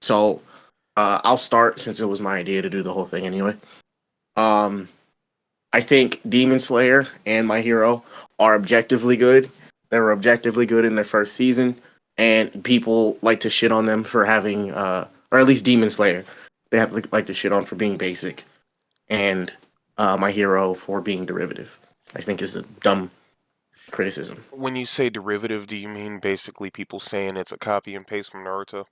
So I'll start since it was my idea to do the whole thing anyway. Um, I think Demon Slayer and My Hero are objectively good. They were objectively good in their first season, and people like to shit on them for having, or at least Demon Slayer, they have like to shit on for being basic, and My Hero for being derivative. I think is a dumb criticism. When you say derivative, do you mean basically people saying it's a copy and paste from Naruto?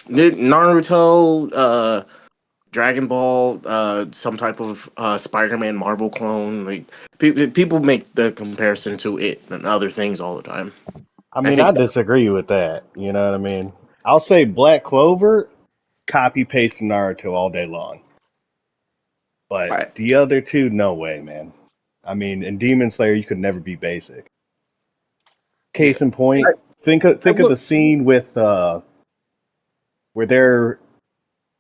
Naruto, Dragon Ball, some type of Spider-Man Marvel clone. Like people make the comparison to it and other things all the time. I I mean, think I disagree with that. You know what I mean? I'll say Black Clover, copy paste Naruto all day long. But I, the other two, no way, man. I mean, in Demon Slayer, you could never be basic. Yeah. Case in point, I, I think of look. the scene with where they're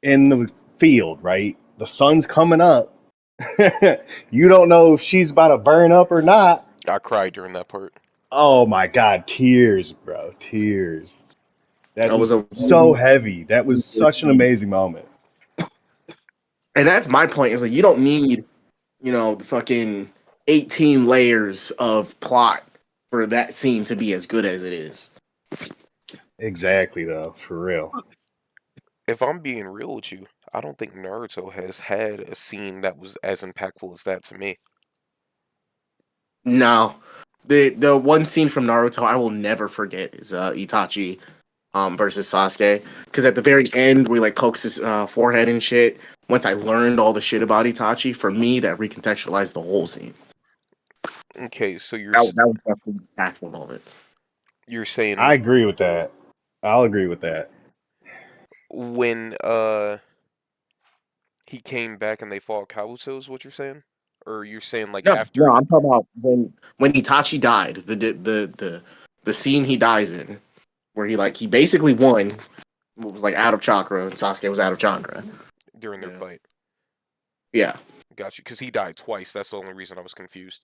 in the field, right? The sun's coming up. You don't know if she's about to burn up or not. I cried during that part. Oh my god, tears, bro, tears. That That was was a so really, heavy. That was really good such an scene. amazing moment. And that's my point. Is like you don't need the fucking 18 layers of plot for that scene to be as good as it is. Exactly, though, for real. If I'm being real with you, I don't think Naruto has had a scene that was as impactful as that to me. No, the one scene from Naruto I will never forget is Itachi versus Sasuke, because at the very end we like pokes his forehead and shit. Once I learned all the shit about Itachi, for me that recontextualized the whole scene. Okay, so That was definitely an impactful moment. you're I saying agree with that. I'll agree with that. when he came back and they fought Kabuto is what you're saying? Or you're saying like No, after no, he I'm talking about when Itachi died, the scene he dies in, where he basically won, was like out of chakra, and Sasuke was out of chakra. during their Yeah. fight? Yeah, Got you, because he died twice. That's the only reason I was confused.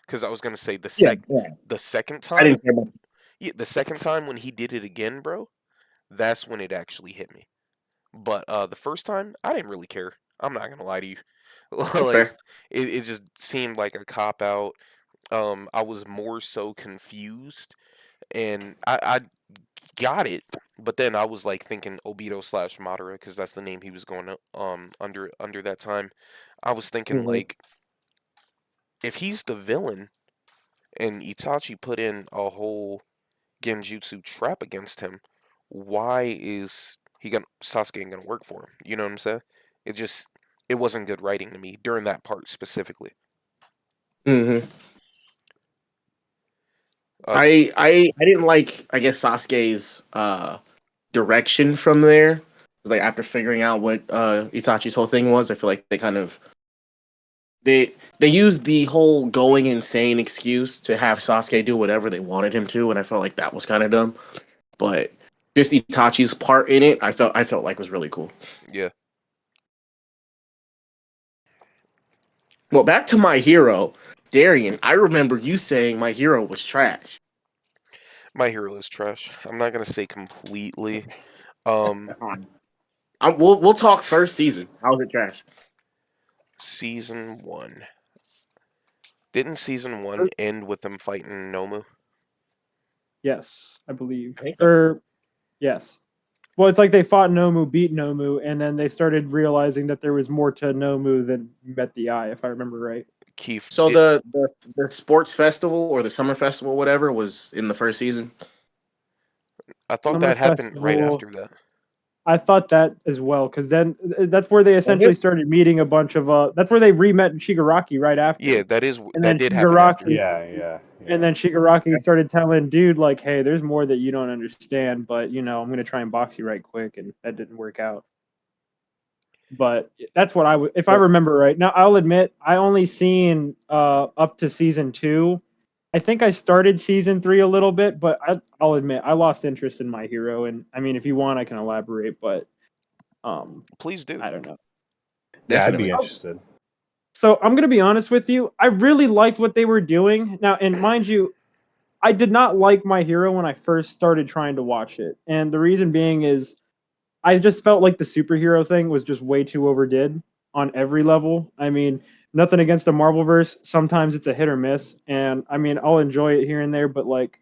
Because I was gonna say yeah, yeah. the second I time, didn't care about. yeah, the second time when he did it again, bro, that's when it actually hit me. But the first time, I didn't really care. I'm not gonna lie to you. That's Like fair. it just seemed like a cop out. I was more so confused, and I got it, but then I was like thinking Obito slash Madara because that's the name he was going under that time. I was thinking Hmm. like if he's the villain and Itachi put in a whole Genjutsu trap against him, why is he gonna Sasuke gonna work for him? You know what I'm saying? It just it wasn't good writing to me during that part specifically. Hmm. Uh, I didn't like, I guess, Sasuke's direction from there. Like after figuring out what Itachi's whole thing was, I feel like they kind of they used the whole going insane excuse to have Sasuke do whatever they wanted him to, and I felt like that was kind of dumb. But just Itachi's part in it, I felt like was really cool. yeah, Well, back to My Hero, Darian. I remember you saying My Hero was trash. My Hero is trash. I'm not gonna say completely. Um, We'll talk first season. How was it trash? season one. Didn't season one end with them fighting Nomu? Yes, I believe. I think so. Or yes. Well, it's like they fought Nomu, beat Nomu, and then they started realizing that there was more to Nomu than met the eye, if I remember right. Keith, So the sports festival or the summer festival, whatever, was in the first season. I thought Summer that happened right Festival. after that. I thought that as well, because then that's where they Was essentially it? started meeting a bunch of. That's where they re-met Shigaraki right Yeah, after, and that then did happen after. Shigaraki, Yeah, yeah, and yeah. then Shigaraki started telling dude like, "Hey, there's more that you don't understand, but I'm gonna try and box you right quick," and that didn't work out. But that's what I would, if I remember right. Now I'll admit I only seen up to season 2. I think I started season 3 a little bit, but I'll admit I lost interest in My Hero, and I mean if you want I can elaborate, but Please do. I don't know. Yeah, I'd be Definitely. interested. So I'm gonna be honest with you. I really liked what they were doing. Now, and mind you, I did not like My Hero when I first started trying to watch it, and the reason being is I just felt like the superhero thing was just way too overdid on every level. I mean, nothing against the Marvelverse. Sometimes it's a hit or miss, and I mean, I'll enjoy it here and there, but like,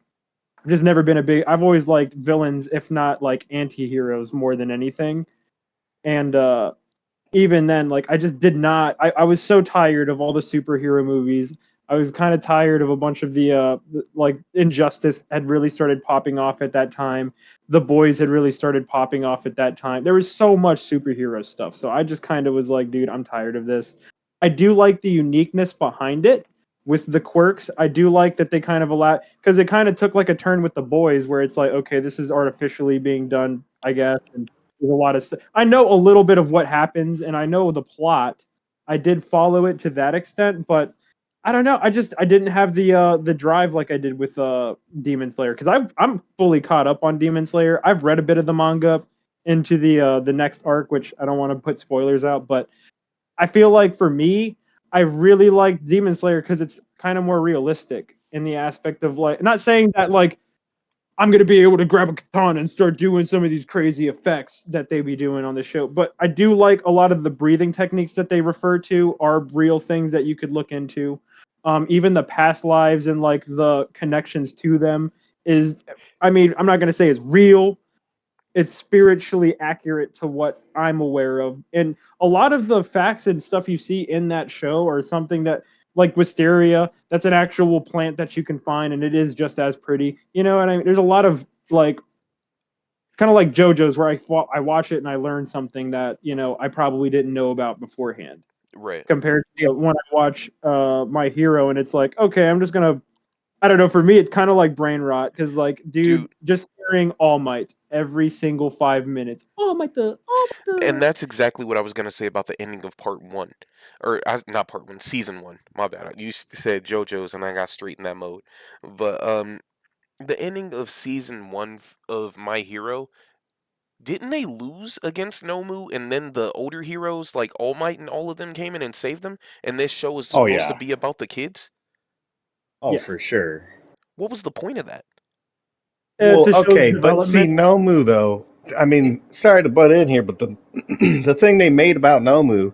I've just never been a big. I've always liked villains, if not like anti-heroes, more than anything. And even then, like I just did not. I was so tired of all the superhero movies. I was kind of tired of a bunch of like Injustice had really started popping off at that time. The Boys had really started popping off at that time. There was so much superhero stuff. So I just kind of was like, dude, I'm tired of this. I do like the uniqueness behind it with the quirks. I do like that they kind of allow, because it kind of took like a turn with the Boys where it's like, okay, this is artificially being done, I guess, and there's a lot of stuff. I know a little bit of what happens, and I know the plot. I did follow it to that extent, but I don't know. I didn't have the drive like I did with Demon Slayer, because I'm fully caught up on Demon Slayer. I've read a bit of the manga into the next arc, which I don't want to put spoilers out, but I feel like for me, I really like Demon Slayer because it's kind of more realistic in the aspect of like, not saying that like I'm gonna be able to grab a katana and start doing some of these crazy effects that they be doing on the show. But I do like a lot of the breathing techniques that they refer to are real things that you could look into. Even the past lives and like the connections to them is, I mean, I'm not gonna say it's real. It's spiritually accurate to what I'm aware of, and a lot of the facts and stuff you see in that show are something that like wisteria, that's an actual plant that you can find, and it is just as pretty. You know, and there's a lot of like kind of like JoJo's where I watch it and I learn something that I probably didn't know about beforehand. Right. Compared to when I watch My Hero, and it's like, okay, I'm just gonna. I don't know. For me, it's kind of like brain rot because, like, dude, Dude, just hearing All Might every single 5 minutes. All Might the, All Might and the. that's exactly what I was gonna say about the ending of part one, or not part one, season one. My bad. You said JoJo's, and I got straight in that mode. But the ending of season one of My Hero, didn't they lose against Nomu, and then the older heroes like All Might and all of them came in and saved them? And this show is Oh supposed to yeah. be about the kids. Oh, Yes, for sure. What was the point of that? Well, to show okay, but see, development. Nomu though. I mean, sorry to butt in here, but the the thing they made about Nomu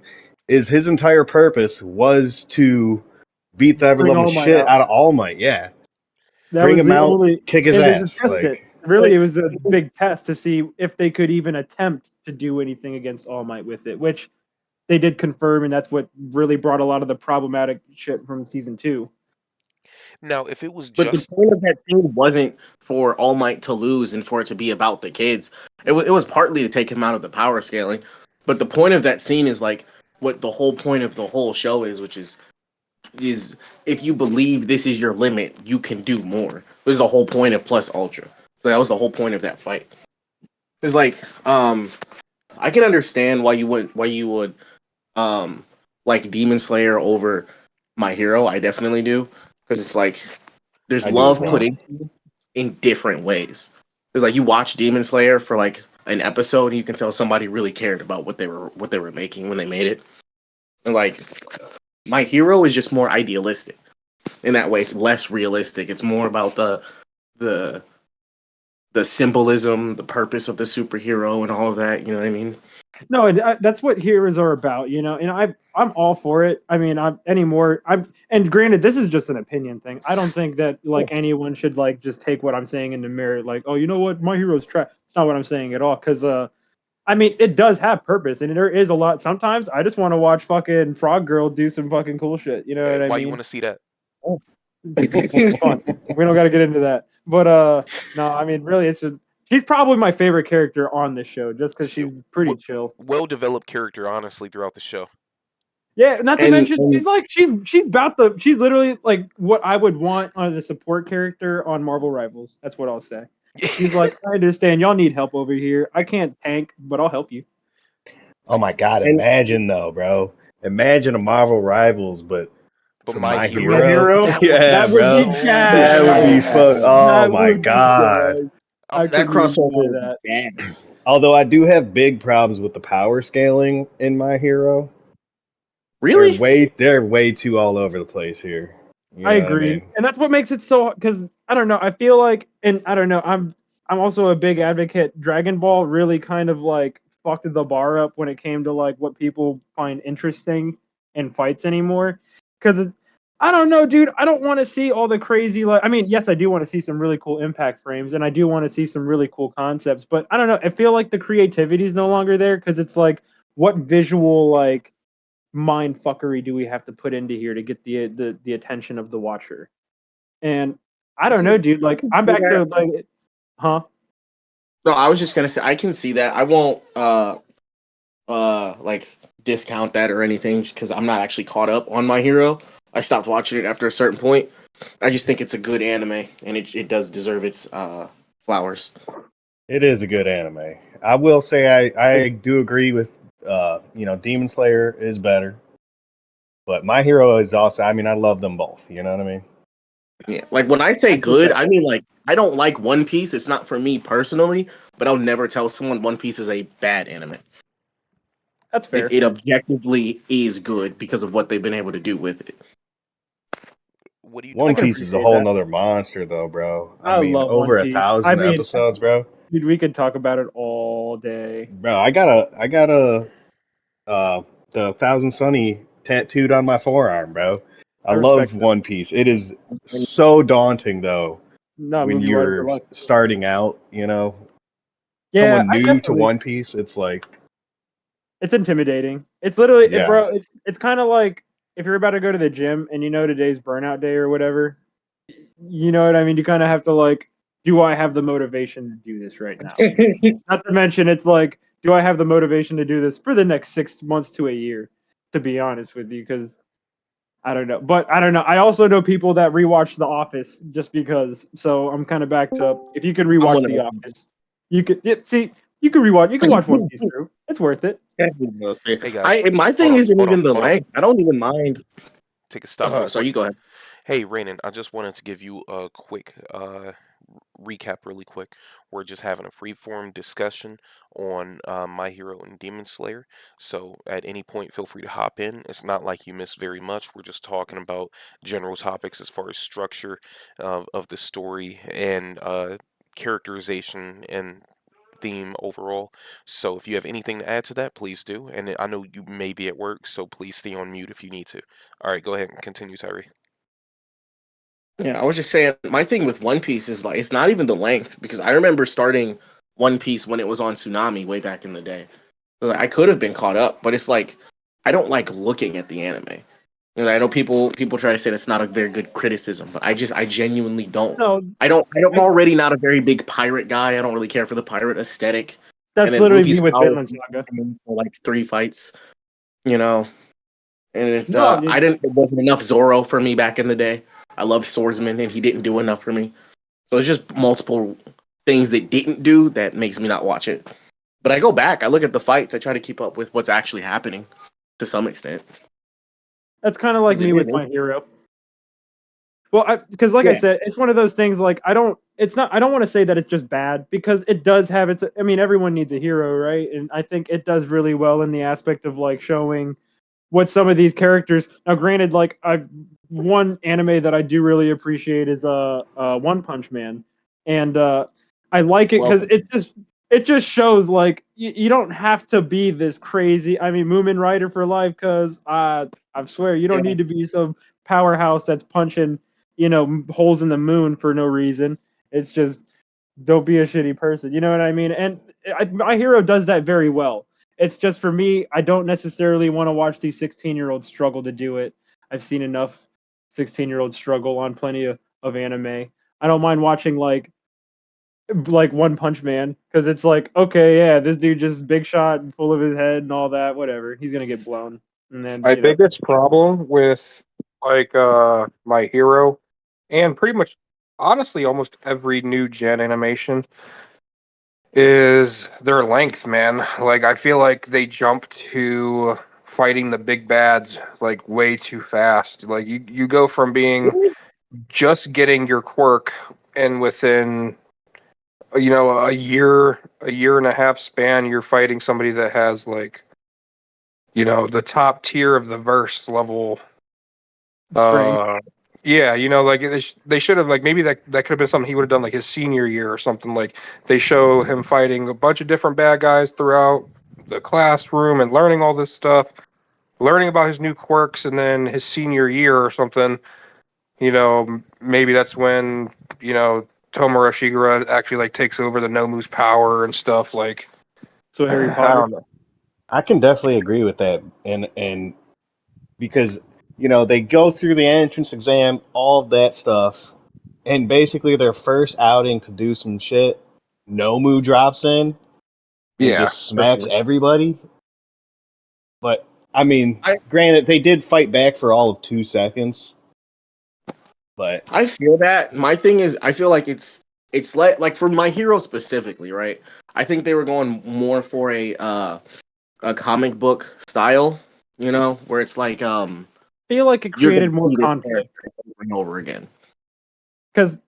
is his entire purpose was to beat the ever Bring loving All Might shit out. out of All Might. Yeah, That bring was him the out, only, kick his and they just ass. test it. Like, Really, it was a big test to see if they could even attempt to do anything against All Might with it, which they did confirm, and that's what really brought a lot of the problematic shit from season two. Now, if it was But the just point of that scene wasn't for All Might to lose and for it to be about the kids. It was partly to take him out of the power scaling. But the point of that scene is like what the whole point of the whole show is, which is if you believe this is your limit, you can do more. This is the whole point of Plus Ultra. So that was the whole point of that fight. It's like I can understand why you would um like Demon Slayer over My Hero. I definitely do because it's like there's I do as love put well. into it in different ways. It's like you watch Demon Slayer for like an episode, and you can tell somebody really cared about what they were making when they made it. And like My Hero is just more idealistic in that way. It's less realistic. It's more about the the symbolism, the purpose of the superhero, and all of that. You know what I mean? No, that's what heroes are about, And I'm all for it. I mean, I'm anymore. And granted, this is just an opinion thing. I don't think that like anyone should like just take what I'm saying into merit, like, oh, you know what, My Hero's trash. It's not what I'm saying at all, because I mean, it does have purpose, and there is a lot. Sometimes I just want to watch fucking Frog Girl do some fucking cool shit. You know what I why you want mean? to see that? It's fun. We don't got to get into that. But no, I mean, really, it's just she's probably my favorite character on this show, just because Shit, she's pretty chill. well developed character, honestly, throughout the show. Yeah, not to and, mention and she's literally like what I would want on the support character on Marvel Rivals. That's what I'll say. She's like, I understand y'all need help over here. I can't tank, but I'll help you. oh my god, and imagine though, bro. Imagine a Marvel Rivals, but But for My My My Hero, Hero. hero, that would be Yeah, that would bro. be so That would be fun. gas. yes, Oh That my would be god. gas. I I'm that couldn't actually, enjoy crossover would that. be bad. Although I do have big problems with the power scaling in My Hero. Really? They're way too all over the place here. You I know what I agree, mean? and that's what makes it so. Because I don't know, I feel like, and I don't know, I'm also a big advocate. Dragon Ball really kind of like fucked the bar up when it came to like what people find interesting in fights anymore. Because I don't know, dude. I don't want to see all the crazy like. I mean, yes, I do want to see some really cool impact frames, and I do want to see some really cool concepts. But I don't know. I feel like the creativity is no longer there because it's like, what visual like mind fuckery do we have to put into here to get the attention of the watcher? And I don't know, dude. I Like, can I'm see back to that. like, huh? No, I was just gonna say I can see that. I won't like discount that or anything because I'm not actually caught up on My Hero. I stopped watching it after a certain point. I just think it's a good anime and it does deserve its flowers. It is a good anime. I will say I do agree with Demon Slayer is better, but My Hero is also. I mean, I love them both. You know what I mean? Yeah, like when I say I get good, that. I mean like I don't like One Piece. It's not for me personally, but I'll never tell someone One Piece is a bad anime. That's It, fair. it objectively is good because of what they've been able to do with it. What do you I One define? can Piece is a appreciate wole that. nother monster, though, bro. I I mean, love One over a Piece. I thousand mean, episodes, bro. dude, we could talk about it all day. Bro, I got a the Thousand Sunny tattooed on my forearm, bro. I I love respect that. One Piece. It is so daunting though No, when Mugi Water for you're life. starting out. Yeah, Someone I new to definitely. One Piece. It's like, It's intimidating. It's literally, yeah, bro. It's kind of like if you're about to go to the gym and you know today's burnout day or whatever. You know what I mean? You kind of have to like, do I have the motivation to do this right now? Not to mention, it's like, do I have the motivation to do this for the next 6 months to a year? To be honest with you, because I don't know, but I don't know. I also know people that rewatch The Office just because. So I'm kind of backed up. If you can I'm rewatch one of The those Office, you could see. You can rewatch. You can watch One Piece through. It's worth it. Hey guys, I my hold thing on, isn't hold on, even the hold on. length. I don't even mind. Take a stop real So quick. you go ahead. Hey, Rainin, I just wanted to give you a quick recap really quick. We're just having a free-form discussion on My Hero and Demon Slayer. So at any point, feel free to hop in. It's not like you missed very much. We're just talking about general topics as far as structure of the story and characterization and theme overall. So if you have anything to add to that, please do. And I know you may be at work, so please stay on mute if you need to. All right, go ahead and continue, Tyree. Yeah, I was just saying my thing with One Piece is like it's not even the length because I remember starting One Piece when it was on Tsunami way back in the day. Like, I could have been caught up, but it's like I don't like looking at the anime. And I know people try to say that's not a very good criticism, but I genuinely don't. No, I'm I, already not a very big pirate guy. I don't really care for the pirate aesthetic. And that's then literally me Luffy's with power Vinland Saga. for like 3 fights, you know. And it's No, I didn't it wasn't enough Zoro for me back in the day. I loved Swordsman and he didn't do enough for me. So it's just multiple things that didn't do that makes me not watch it. But I go back, I look at the fights, I try to keep up with what's actually happening to some extent. that's kind of like 'Cause me it with is. My Hero. Well, because like I Yeah. said, it's one of those things. Like I don't. It's not. I don't want to say that it's just bad because it does have its. I mean, everyone needs a hero, right? And I think it does really well in the aspect of like showing what some of these characters. Now, granted, like I one anime that I do really appreciate is One Punch Man, and I like it Love because it just shows like you don't have to be this crazy. I mean, Moomin Rider for life, because I swear you don't yeah. need to be some powerhouse that's punching holes in the moon for no reason. It's just don't be a shitty person. You know what I mean? And My Hero does that very well. It's just for me, I don't necessarily want to watch these 16-year-olds struggle to do it. I've seen enough 16-year-olds struggle on plenty of anime. I don't mind watching like One Punch Man because it's like, okay, yeah, this dude just big shot and full of his head and all that, whatever. He's gonna get blown, and then My biggest problem with My Hero and pretty much honestly almost every new gen animation is their length, man. Like I feel like they jump to fighting the big bads like way too fast. Like you go from being just getting your quirk and within a year and a half span you're fighting somebody that has like the top tier of the verse level. strength. Yeah, like they should have like maybe that could have been something he would have done like his senior year or something. Like they show him fighting a bunch of different bad guys throughout the classroom and learning all this stuff, learning about his new quirks, and then his senior year or something, maybe that's when, Tomura Shigura actually like takes over the Nomu's power and stuff. Like, So Harry I Potter. don't know. I can definitely agree with that, and because they go through the entrance exam, all of that stuff, and basically their first outing to do some shit, Nomu drops in and Yeah, just that's smacks everybody. But I mean, I granted, they did fight back for all of 2 seconds, but I feel that. My thing is, I feel like it's like for my hero specifically, right? I think they were going more for a comic book style, where it's like I feel like it you're gonna created more see this conflict character over and over again. because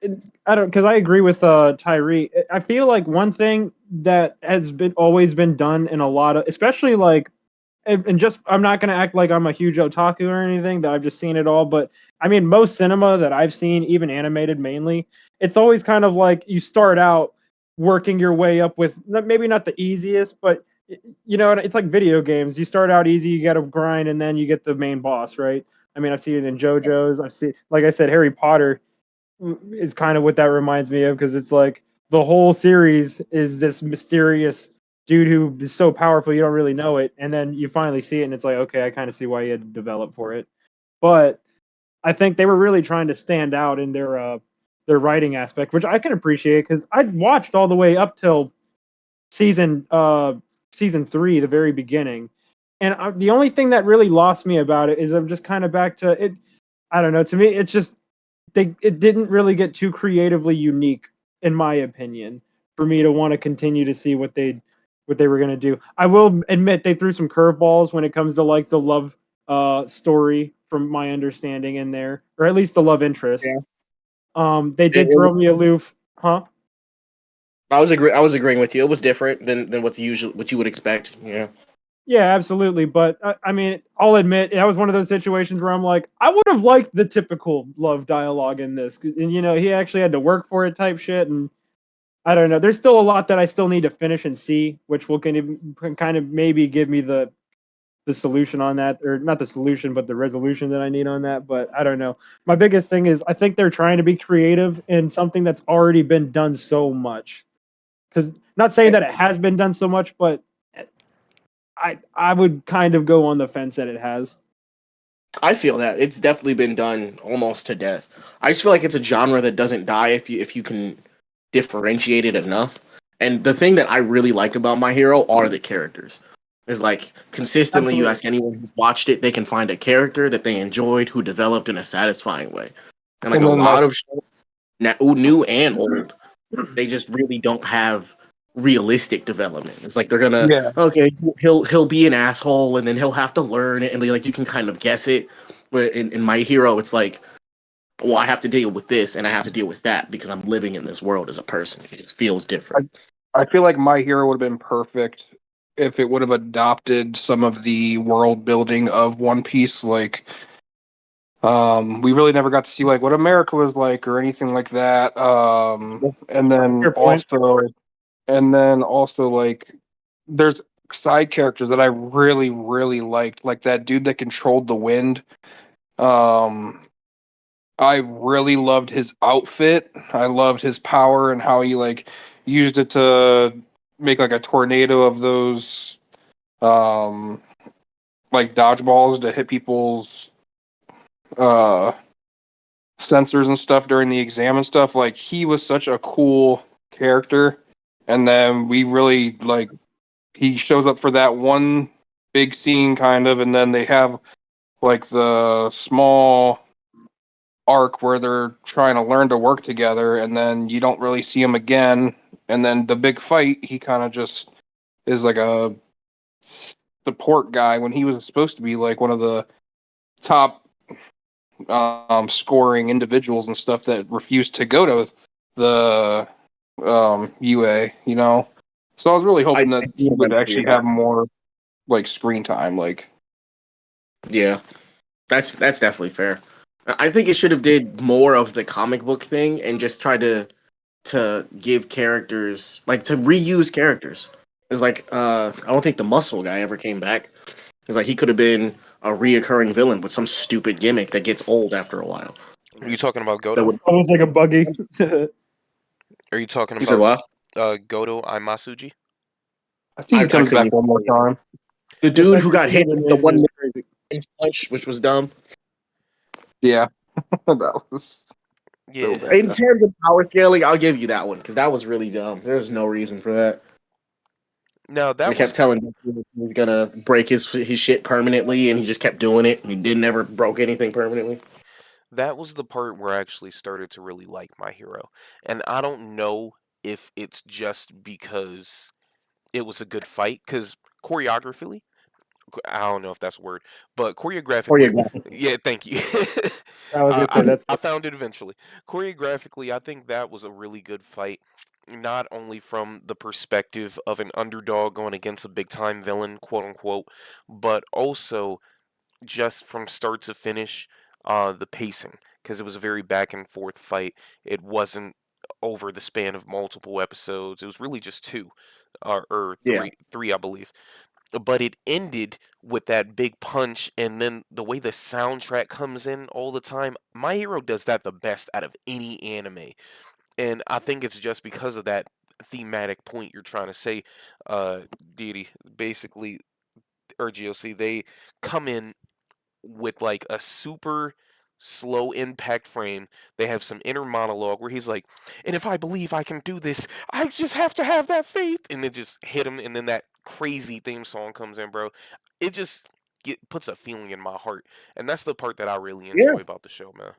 because I agree with Tyree. I feel like one thing that has been always been done in a lot of, especially like, and just I'm not gonna act like I'm a huge otaku or anything, that I've just seen it all, but I mean most cinema that I've seen, even animated mainly, it's always kind of like you start out working your way up with maybe not the easiest, but it's like video games. You start out easy, you got to grind, and then you get the main boss, right? I mean, I've seen it in JoJo's. I've seen, like I said, Harry Potter is kind of what that reminds me of, because it's like the whole series is this mysterious dude who is so powerful you don't really know it, and then you finally see it and it's like, okay, I kind of see why you had to develop for it. But I think they were really trying to stand out in their writing aspect, which I can appreciate, because I watched all the way up till season season 3, the very beginning, and the only thing that really lost me about it is I'm just kind of back to it. I don't know, to me it's just it didn't really get too creatively unique, in my opinion, for me to want to continue to see what they were going to do. I will admit they threw some curveballs when it comes to like the love story, from my understanding, in there, or at least the love interest. Yeah, They did throw me aloof, huh? I was agreeing with you. It was different than what you would expect. Yeah. Yeah, absolutely. But I mean, I'll admit that was one of those situations where I'm like, I would have liked the typical love dialogue in this, and he actually had to work for it type shit, and I don't know. There's still a lot that I still need to finish and see, which will kind of maybe give me the solution on that, or not the solution, but the resolution that I need on that. But I don't know. My biggest thing is I think they're trying to be creative in something that's already been done so much. Because, not saying that it has been done so much, but I would kind of go on the fence that it has. I feel that it's definitely been done almost to death. I just feel like it's a genre that doesn't die if you can differentiate it enough. And the thing that I really like about My Hero are the characters. Is like consistently you Absolutely. ask anyone who's watched it, they can find a character that they enjoyed who developed in a satisfying way. And like And a then my lot of shows, new and old, they just really don't have realistic development. It's like they're gonna yeah, okay, he'll be an asshole and then he'll have to learn it and like you can kind of guess it. But in My Hero, it's like, well, I have to deal with this and I have to deal with that because I'm living in this world as a person. It just feels I, different. I feel like My Hero would have been perfect if it would have adopted some of the world building of One Piece. Like, we really never got to see like what America was like or anything like that. And then Fair point. also, like, there's side characters that I really, really liked, like that dude that controlled the wind. Um, I really loved his outfit. I loved his power and how he like used it to make like a tornado of those um like dodgeballs to hit people's uh sensors and stuff during the exam and stuff. Like, he was such a cool character. And then we really like he shows up for that one big scene kind of, and then they have like the small arc where they're trying to learn to work together, and then you don't really see him again. And then the big fight, he kind of just is like a support guy when he was supposed to be like one of the top scoring individuals and stuff that refused to go to the UA, So I was really I hoping that he would eventually actually have more like screen time. Like, yeah, that's definitely fair. I think it should have did more of the comic book thing and just try to give characters like to reuse characters. It's like I don't think the muscle guy ever came back. It's like he could have been a reoccurring villain with some stupid gimmick that gets old after a while. Are you talking about That Goto? would. Almost like a buggy. Are you talking He said, about "Well, Goto Imasuji? I think he I comes couldn't back even one more tell you. time. The The dude fact who that got you hit know the with the names one is crazy. punch, which was dumb. Yeah, that was so Yeah. bad. In terms of power scaling, I'll give you that one because that was really dumb. There's no reason for that. Now They kept telling him he was gonna break his shit permanently, and he just kept doing it. And he didn't ever broke anything permanently. that was the part where I actually started to really like My Hero, and I don't know if it's just because it was a good fight, because choreographically, I don't know if that's a word, but choreographically, Choreographed. yeah, thank you. I was gonna say that's I found it eventually. Choreographically, I think that was a really good fight. Not only from the perspective of an underdog going against a big time villain, quote unquote, but also just from start to finish, the pacing, because it was a very back and forth fight. It wasn't over the span of multiple episodes. It was really just two, or Yeah. three, I believe. But it ended with that big punch, and then the way the soundtrack comes in all the time. My Hero does that the best out of any anime, and I think it's just because of that thematic point you're trying to say, Deity. Basically, or GOC, they come in with like a super slow impact frame. They have some inner monologue where he's like, and if I believe I can do this, I just have to have that faith. And then just hit him. And then that crazy theme song comes in, bro. It just puts a feeling in my heart. And that's the part that I really Yeah. enjoy about the show, man.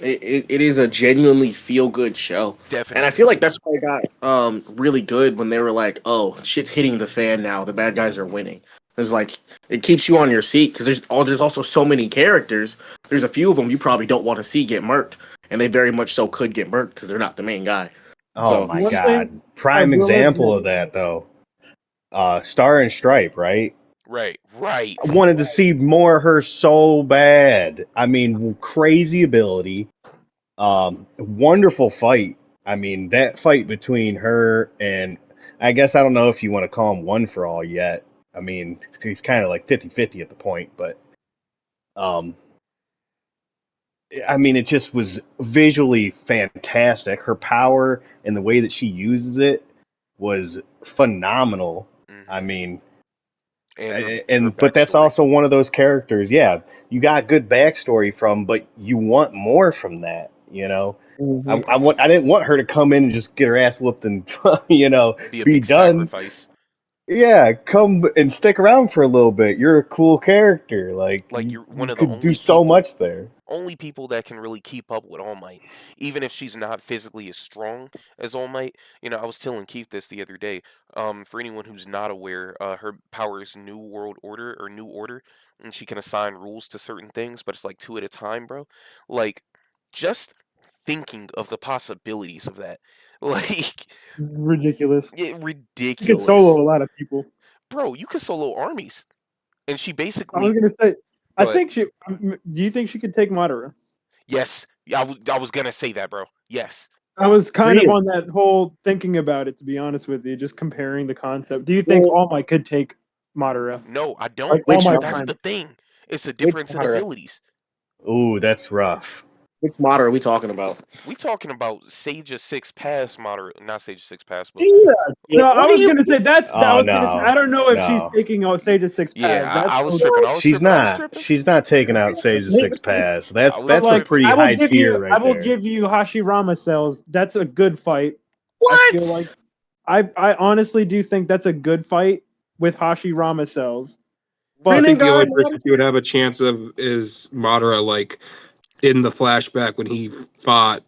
It is a genuinely feel good show. And I Definitely. feel like that's why it got really good when they were like, "Oh, shit's hitting the fan now. The bad guys are winning." It's like it keeps you on your seat because there's also so many characters. There's a few of them you probably don't want to see get murked, and they very much so could get murked because they're not the main guy. Oh So my one thing god. I Prime will example admit. of that though. Star and Stripe, right? Right. I Right. wanted to see more of her so bad. I mean, crazy ability. Wonderful fight. I mean, that fight between her and I guess I don't know if you want to call him one for all yet. I mean, he's kind of like 50-50 at the point, but um I mean, it just was visually fantastic. Her power and the way that she uses it was phenomenal. I Mm-hmm. mean, And her and but that's backstory. also one of those characters. Yeah, you got good backstory from, but you want more from that. You know, Mhm. I didn't want her to come in and just get her ass whooped and Be a be big done. sacrifice. Yeah, come and stick around for a little bit. You're a cool character. Like Like, you, you're one you of the could do so much there. only people that can really keep up with All Might, even if she's not physically as strong as All Might. I was telling Keith this the other day. For anyone who's not aware, her power is New World Order or New Order, and she can assign rules to certain things, but it's like two at a time, bro. Like, just thinking of the possibilities of that, like, Ridiculous. You could ridiculous, solo a lot of people. bro. You could solo armies, and she I was basically. gonna say, I Go ahead. think she. Do you think she could take Madara? Yes, yeah, I was gonna say that, bro. Yes. I was kind of Really? on that whole thinking about it, to be honest with you, just comparing the concept. Do you think Well, All Might could take Madara? No, I Like don't. All which Might That's Madara? the Prime? thing. It's a Which difference in Madara? abilities. Ooh, that's rough. Which Madara are we talking about? We talking about Sage of Six Pass moderate, not Sage of Six Pass, but Yeah. No, I What are was you? gonna say that's. I Oh was gonna say I no, don't know if she's no. taking out y- Sage of Six Paths. yeah, That's I was OD. tripping. I was She's tripping. I was not. tripping. She's not taking out Sage of Six Paths. I was But That's a like, tripping. pretty I will high give tier you. I right will there. give you Hashirama cells. That's a good fight. I feel like What? I honestly do think that's a good fight with Hashirama cells. I But think the Rinnegan? only person he would have a chance of is Madara, like in the flashback when he fought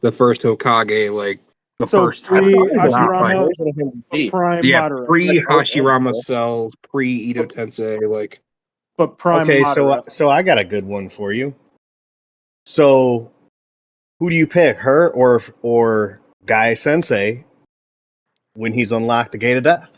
the first Hokage, like the so first time. I pre thought he was Not the fight. Hashirama version of him we or see. prime Yeah, Madara, pre Oh, Hashirama okay. cells, pre Ito Tensei, like but prime Okay, Madara. so I got a good one for you. So who do you pick, her or Guy Sensei when he's unlocked the Gate of Death?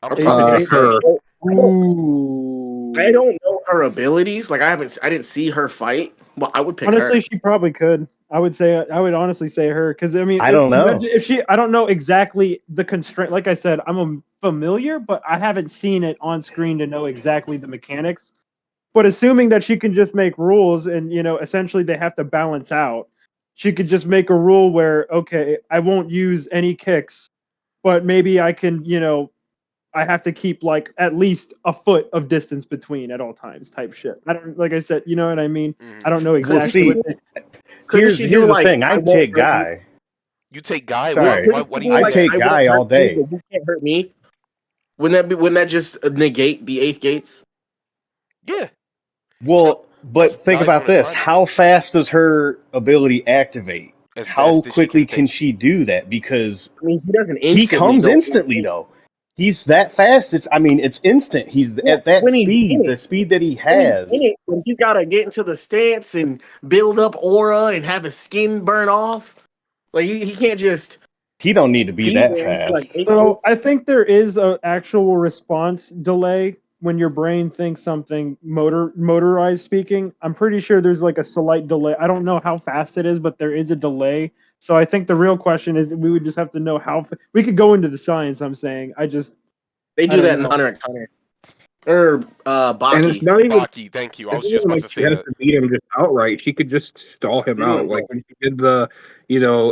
I'm I'm gonna probably say gonna AJ. say her. I don't Ooh. I don't know her abilities, like I didn't see her fight. Well, I would pick Honestly, her. she probably could. I would honestly say her because I mean, I don't know. if she, I don't know exactly the constraint. Like I said, I'm familiar, but I haven't seen it on screen to know exactly the mechanics. But assuming that she can just make rules and essentially they have to balance out, she could just make a rule where okay, I won't use any kicks, but maybe I can I have to keep like at least a foot of distance between at all times type shit. I don't like I said, you know what I mean? Mhm. I don't know Well, exactly see, what they, Couldn't here's she do the like thing. I I won't take hurt you? Guy. You take Guy. Well, Sorry, Why couldn't she do you do I say like that? take I won't Guy hurt all you, day. but you can't hurt me? Wouldn't that just negate the 8th gates? Yeah. Plus, Well, plus but think Guy's about on a this. timer. How fast does her ability activate? As How fast as she can quickly can think. she do that? Because I mean, he doesn't he instantly comes go. instantly though. He's that fast. It's instant. He's Yeah, at that when he's in speed, it. the speed that he When he's in has. it, when he's got to get into the stance and build up aura and have his skin burn off, like he can't just He don't need to be be that there for like fast. 8 So I gates. think there is a actual response delay when your brain thinks something motorized speaking. I'm pretty sure there's like a slight delay. I don't know how fast it is, but there is a delay. So I think the real question is we would just have to know we could go into the science. I'm saying They I do don't that in know. Hunter x Hunter or And it's Baki. not even Baki, thank you. I it's was not just even about like to she say has that. to beat him just outright. She could just stall him Yeah, out. Like when she did the,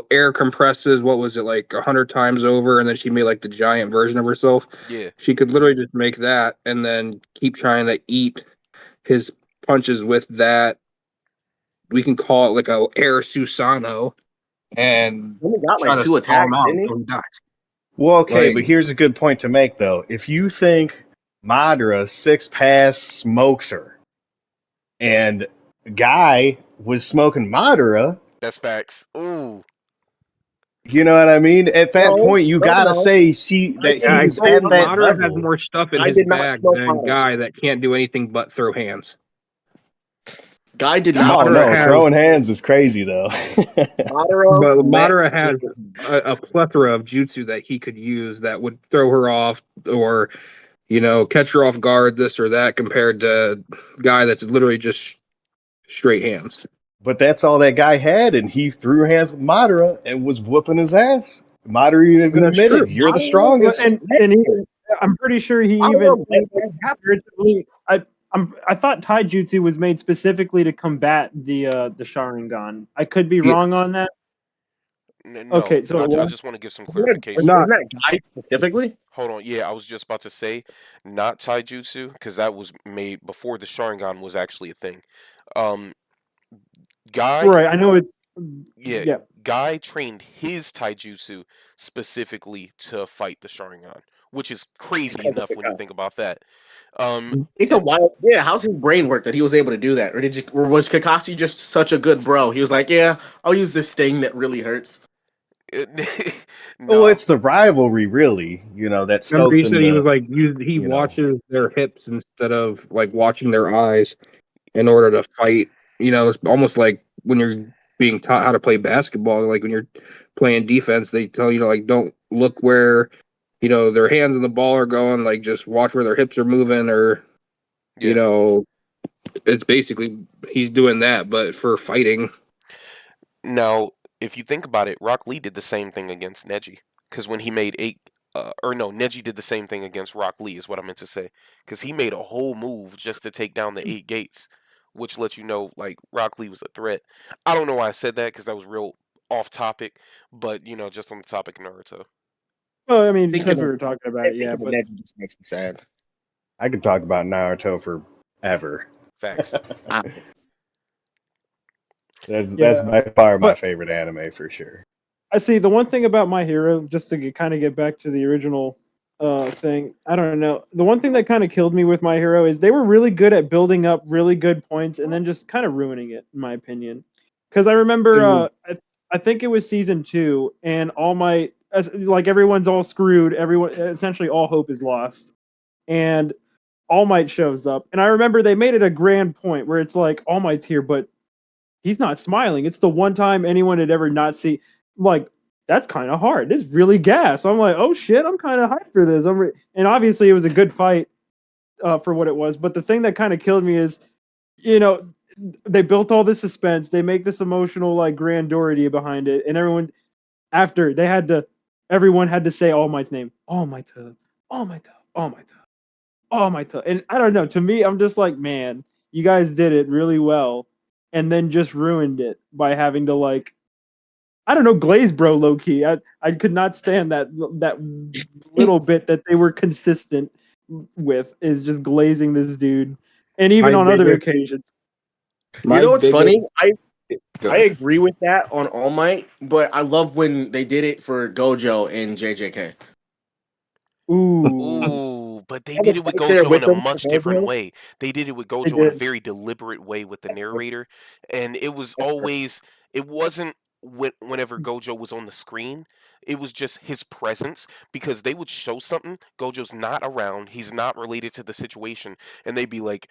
air compresses, what was it, like 100 times over, and then she made like the giant version of herself. Yeah. She could literally just make that and then keep trying to eat his punches with that. We can call it like a air Susano and he only got try like to 2 stall him attacks, out didn't he? until he dies. Well, okay, Like, but here's a good point to make though. If you think Madara 6 pass smokes her, and Guy was smoking Madara, That's facts. Ooh. you know what I mean? At that No, point, you no, gotta no. say I that think I he he's say smoked at Madara. that Madara has level. more stuff in I his did not bag smoke than Madara. Guy that can't do anything but throw hands. Guy did Guy not Oh was smoke no, Madara has throwing hands is crazy though. Madara. But Met Madara has a plethora of jutsu that he could use that would throw her off or, catch her off guard, this or that, compared to Guy that's literally just straight hands. But that's all that guy had, and he threw hands with Madara and was whooping his ass. Madara even That's true. admitted, "You're the Madara strongest." And even I'm pretty sure he Madara even met that happened. I thought taijutsu was made specifically to combat the Sharingan. I could be Yeah. wrong on that. No, Okay, so it I was. just want to give some Isn't clarification. Not that Guy specifically? Hold on. Yeah, I was just about to say not taijutsu because that was made before the Sharingan was actually a thing. Um, Guy, Right, I know it's yeah, yeah. Guy trained his taijutsu specifically to fight the Sharingan, which is crazy Because of enough the when you guy. think about that. It's a And wild. Yeah, how's his brain work that he was able to do that? Or was Kakashi just such a good bro? He was like, yeah, I'll use this thing that really hurts. Well, no, it's the rivalry, really. That remember stoked he him said he was to, like he you know. watches their hips instead of like watching their eyes in order to fight. It's almost like when you're being taught how to play basketball, like when you're playing defense, they tell you to like don't look where their hands and the ball are going, like just watch where their hips are moving, or you yeah. know, it's basically he's doing that, but for fighting. Now, if you think about it, Rock Lee did the same thing against Neji. Because when he made eight, or no, Neji did the same thing against Rock Lee, is what I meant to say. Because he made a whole move just to take down the 8 gates, which lets you know, like, Rock Lee was a threat. I don't know why I said that, because that was real off topic, but, just on the topic of Naruto. Well, I mean, Thinking since we of were talking about it, yeah, thinking of but Neji just makes me sad. I could talk about Naruto forever. Facts. I, That's yeah, by far my but favorite anime for sure. I see the one thing about My Hero, just to kind of get back to the original thing. I don't know. The one thing that kind of killed me with My Hero is they were really good at building up really good points and then just kind of ruining it, in my opinion. Because I remember, I think it was season 2, and like everyone's all screwed. Everyone essentially all hope is lost, and All Might shows up, and I remember they made it a grand point where it's like All Might's here, but he's not smiling. It's the one time anyone had ever not seen. Like that's kind of hard. It's really gas. I'm like, oh shit, I'm kind of hyped for this. And obviously it was a good fight. for what it was. But the thing that kind of killed me is, you know, they built all this suspense. They make this emotional like grandority behind it, and after everyone had to say All Might's name, All Might, All Might, All Might, All Might. And I don't know. To me, I'm just like, man, you guys did it really well, and then just ruined it by having to like, I don't know, glaze bro low key. I could not stand that little bit that they were consistent with is just glazing this dude, and even My on other biggest, occasions. You my know what's biggest. funny? Go I ahead. agree with that on All Might, but I love when they did it for Gojo and JJK. Ooh, Ooh, but they I was did it with right there Gojo in with a them for much different Gojo. way. They did it with I Gojo in a did. very deliberate way with the That's fair. narrator, and it was That's fair. always it wasn't whenever Gojo was on the screen. It was just his presence because they would show something, Gojo's not around, he's not related to the situation, and they'd be like,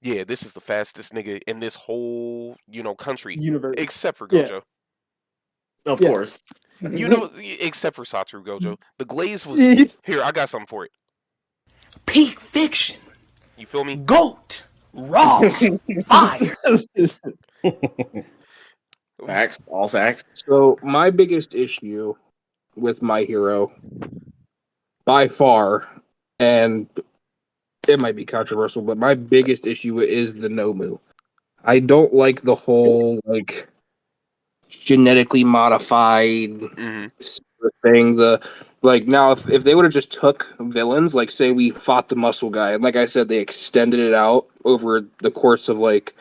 "Yeah, this is the fastest nigga in this whole, country, Universe. except for Yeah, Gojo." Of yeah. course. Except for Satoru Gojo. The glaze was here. I got something for it. Peak fiction. You feel me? Goat. Raw. Fire. Facts. All facts. So my biggest issue with My Hero, by far, and it might be controversial, but my biggest issue is the Nomu. I don't like the whole like genetically modified Hmm. thing. The like now, if they would have just took villains, like say we fought the muscle guy, and like I said, they extended it out over the course of like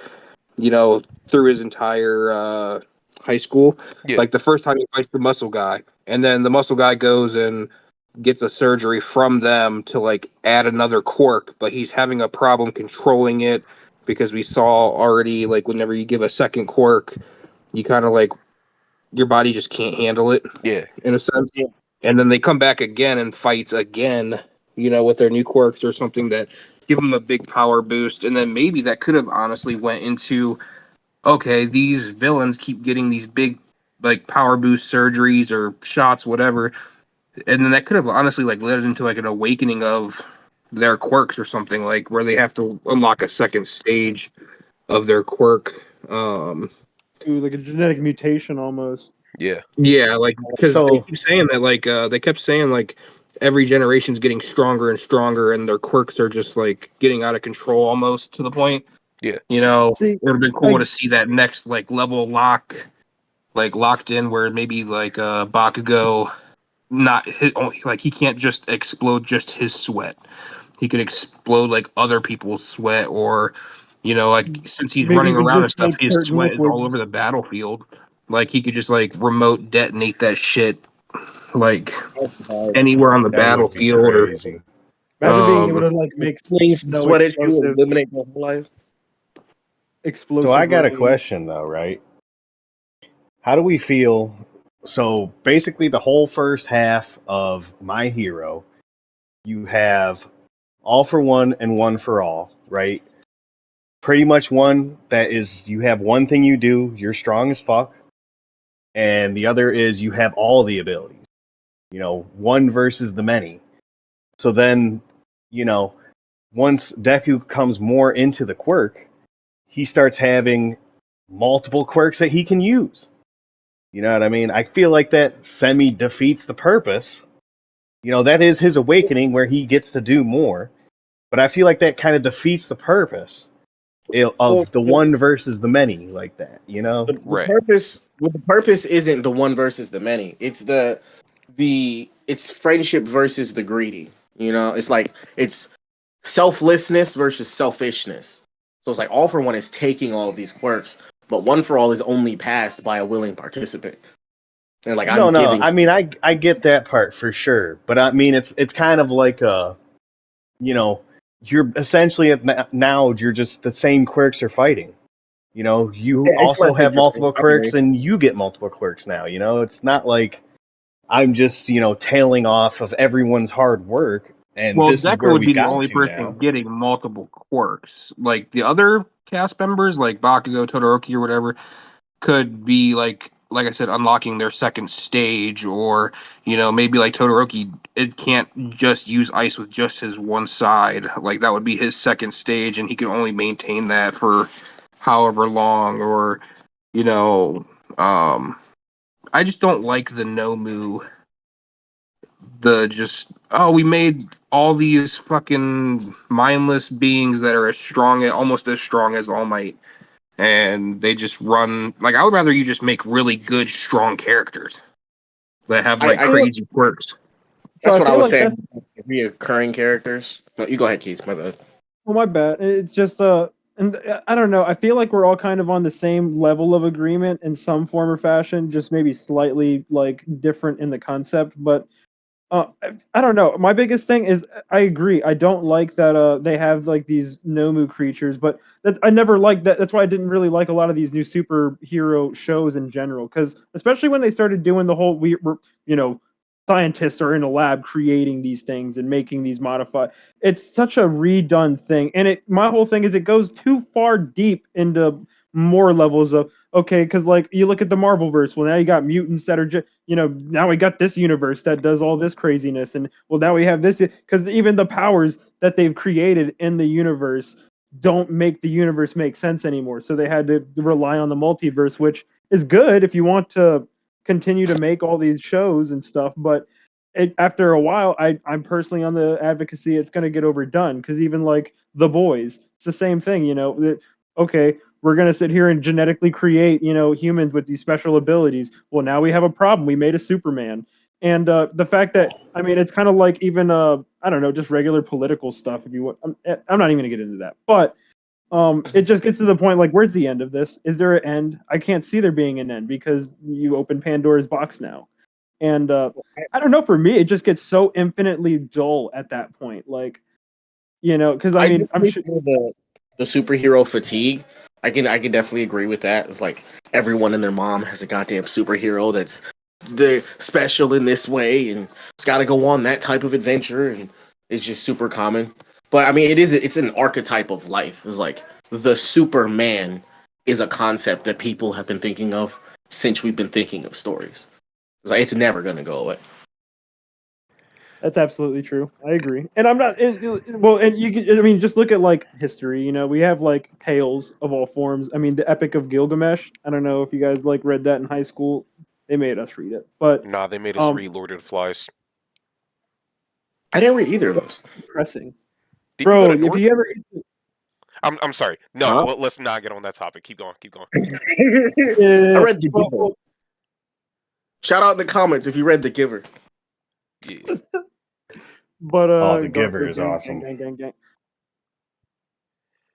through his entire high school. Yeah, Like the first time he fights the muscle guy, and then the muscle guy goes and gets a surgery from them to like add another quirk, but he's having a problem controlling it because we saw already like whenever you give a second quirk, you kind of like your body just can't handle it yeah, in a sense. Yeah. And then they come back again and fights again, with their new quirks or something that give them a big power boost. And then maybe that could have honestly went into okay, these villains keep getting these big like power boost surgeries or shots, whatever, and then that could have honestly like led into like an awakening of their quirks or something like where they have to unlock a second stage of their quirk. Ooh, like a genetic mutation almost. yeah, Yeah, like because they So keep saying that like they kept saying like every generation's getting stronger and stronger, and their quirks are just like getting out of control almost to the point. yeah, It See, would have been cool I to see that next like level locked in where maybe like Bakugo not his, like he can't just explode just his sweat. He could explode like other people's sweat or like since he's maybe running even around and just stuff, like his certain sweat is all liquids. over the battlefield. Like he could just like remote detonate that shit like That's hard. anywhere on the that would be battlefield or crazy. Imagine being able um to like make Flings snow sweat at you, explosive, eliminate the whole life. So I explosive got a rain. question though, right? How do we feel? So basically, the whole first half of My Hero, you have All for One and One for All, right? Pretty much one that is you have one thing you do, you're strong as fuck, and the other is you have all the abilities. One versus the many. So then, you know, once Deku comes more into the quirk, he starts having multiple quirks that he can use. You know what I mean? I feel like that semi defeats the purpose. That is his awakening where he gets to do more. But I feel like that kind of defeats the purpose Well, of the one versus the many like that, the right, purpose. Well, the purpose isn't the one versus the many. It's it's friendship versus the greedy. It's like it's selflessness versus selfishness. So it's like All for One is taking all of these quirks, but One for All is only passed by a willing participant. And like I'm No. giving. I mean, I get that part for sure, but I mean, it's kind of like you know, you're essentially now you're just the same quirks are fighting. You Yeah, it's also less have interesting. multiple I quirks, agree. and you get multiple quirks now. It's not like I'm just tailing off of everyone's hard work, and well, this is Deku where would we be the got only to now. person getting multiple quirks. Like the other cast members, like Bakugo, Todoroki, or whatever, could be like like I said, unlocking their second stage, or maybe like Todoroki, it can't just use ice with just his one side. Like that would be his second stage, and he can only maintain that for however long. Or you know, I just don't like the Nomu. The just we made all these fucking mindless beings that are almost as strong as All Might, and they just run like I would rather you just make really good, strong characters that have I, like I crazy quirks. So that's I what I feel was like saying. that's Reoccurring characters. No, you go ahead, Keith. My bad. well, my bad. It's just and I don't know. I feel like we're all kind of on the same level of agreement in some form or fashion, just maybe slightly like different in the concept. But I don't know. My biggest thing is I agree. I don't like that they have like these Nomu creatures, but that's I never liked that. That's why I didn't really like a lot of these new superhero shows in general, because especially when they started doing the whole we're scientists are in a lab creating these things and making these modified. It's such a redone thing, and it my whole thing is it goes too far deep into more levels of okay, because like you look at the Marvel verse, well now you got mutants that are just now we got this universe that does all this craziness, and well now we have this because even the powers that they've created in the universe don't make the universe make sense anymore. So they had to rely on the multiverse, which is good if you want to continue to make all these shows and stuff, but after a while, I'm personally on the advocacy it's going to get overdone because even like The Boys, it's the same thing. Okay, we're going to sit here and genetically create humans with these special abilities. Well, now we have a problem. We made a Superman, and the fact that I mean it's kind of like even I don't know, just regular political stuff. If you want, I'm not even going to get into that, but it just gets to the point like where's the end of this? Is there an end? I can't see there being an end because you open Pandora's box now. And I don't know, for me it just gets so infinitely dull at that point, like because I I mean I'm definitely sure. feel the superhero fatigue. I can definitely agree with that. It's like everyone and their mom has a goddamn superhero that's the special in this way and it's got to go on that type of adventure and it's just super common. But I mean, it's an archetype of life. It's like the Superman is a concept that people have been thinking of since we've been thinking of stories. It's like it's never gonna go away. That's absolutely true. I agree, and I'm not. Well, and I mean, just look at like history. We have like tales of all forms. I mean, the Epic of Gilgamesh. I don't know if you guys like read that in high school. They made us read it, but Nah, they made us um, read Lord of the Flies. I didn't read either of those. depressing, Didn't you go bro. to If you North? ever, I'm sorry. No, Huh? let's not get on that topic. Keep going. Keep going. I yeah, read The Giver. Shout out in the comments if you read The Giver. Yeah. but Oh, The go Giver is gang, gang, awesome. gang, gang, gang.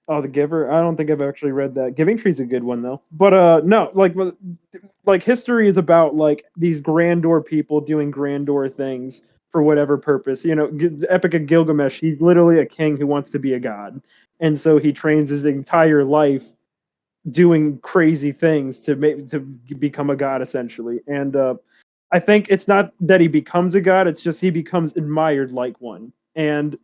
Oh, The Giver. I don't think I've actually read that. Giving Tree's a good one though. But no, like history is about like these grandeur people doing grandeur things for whatever purpose. The Epic of Gilgamesh. He's literally a king who wants to be a god, and so he trains his entire life doing crazy things to become a god essentially. And I think it's not that he becomes a god; it's just he becomes admired like one. And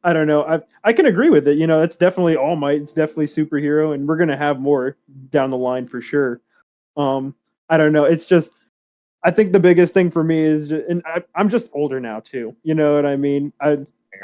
I don't know. I can agree with it. It's definitely All Might. It's definitely superhero, and we're gonna have more down the line for sure. Um, I don't know. It's just I think the biggest thing for me is, and I'm just older now too. You know what I mean? I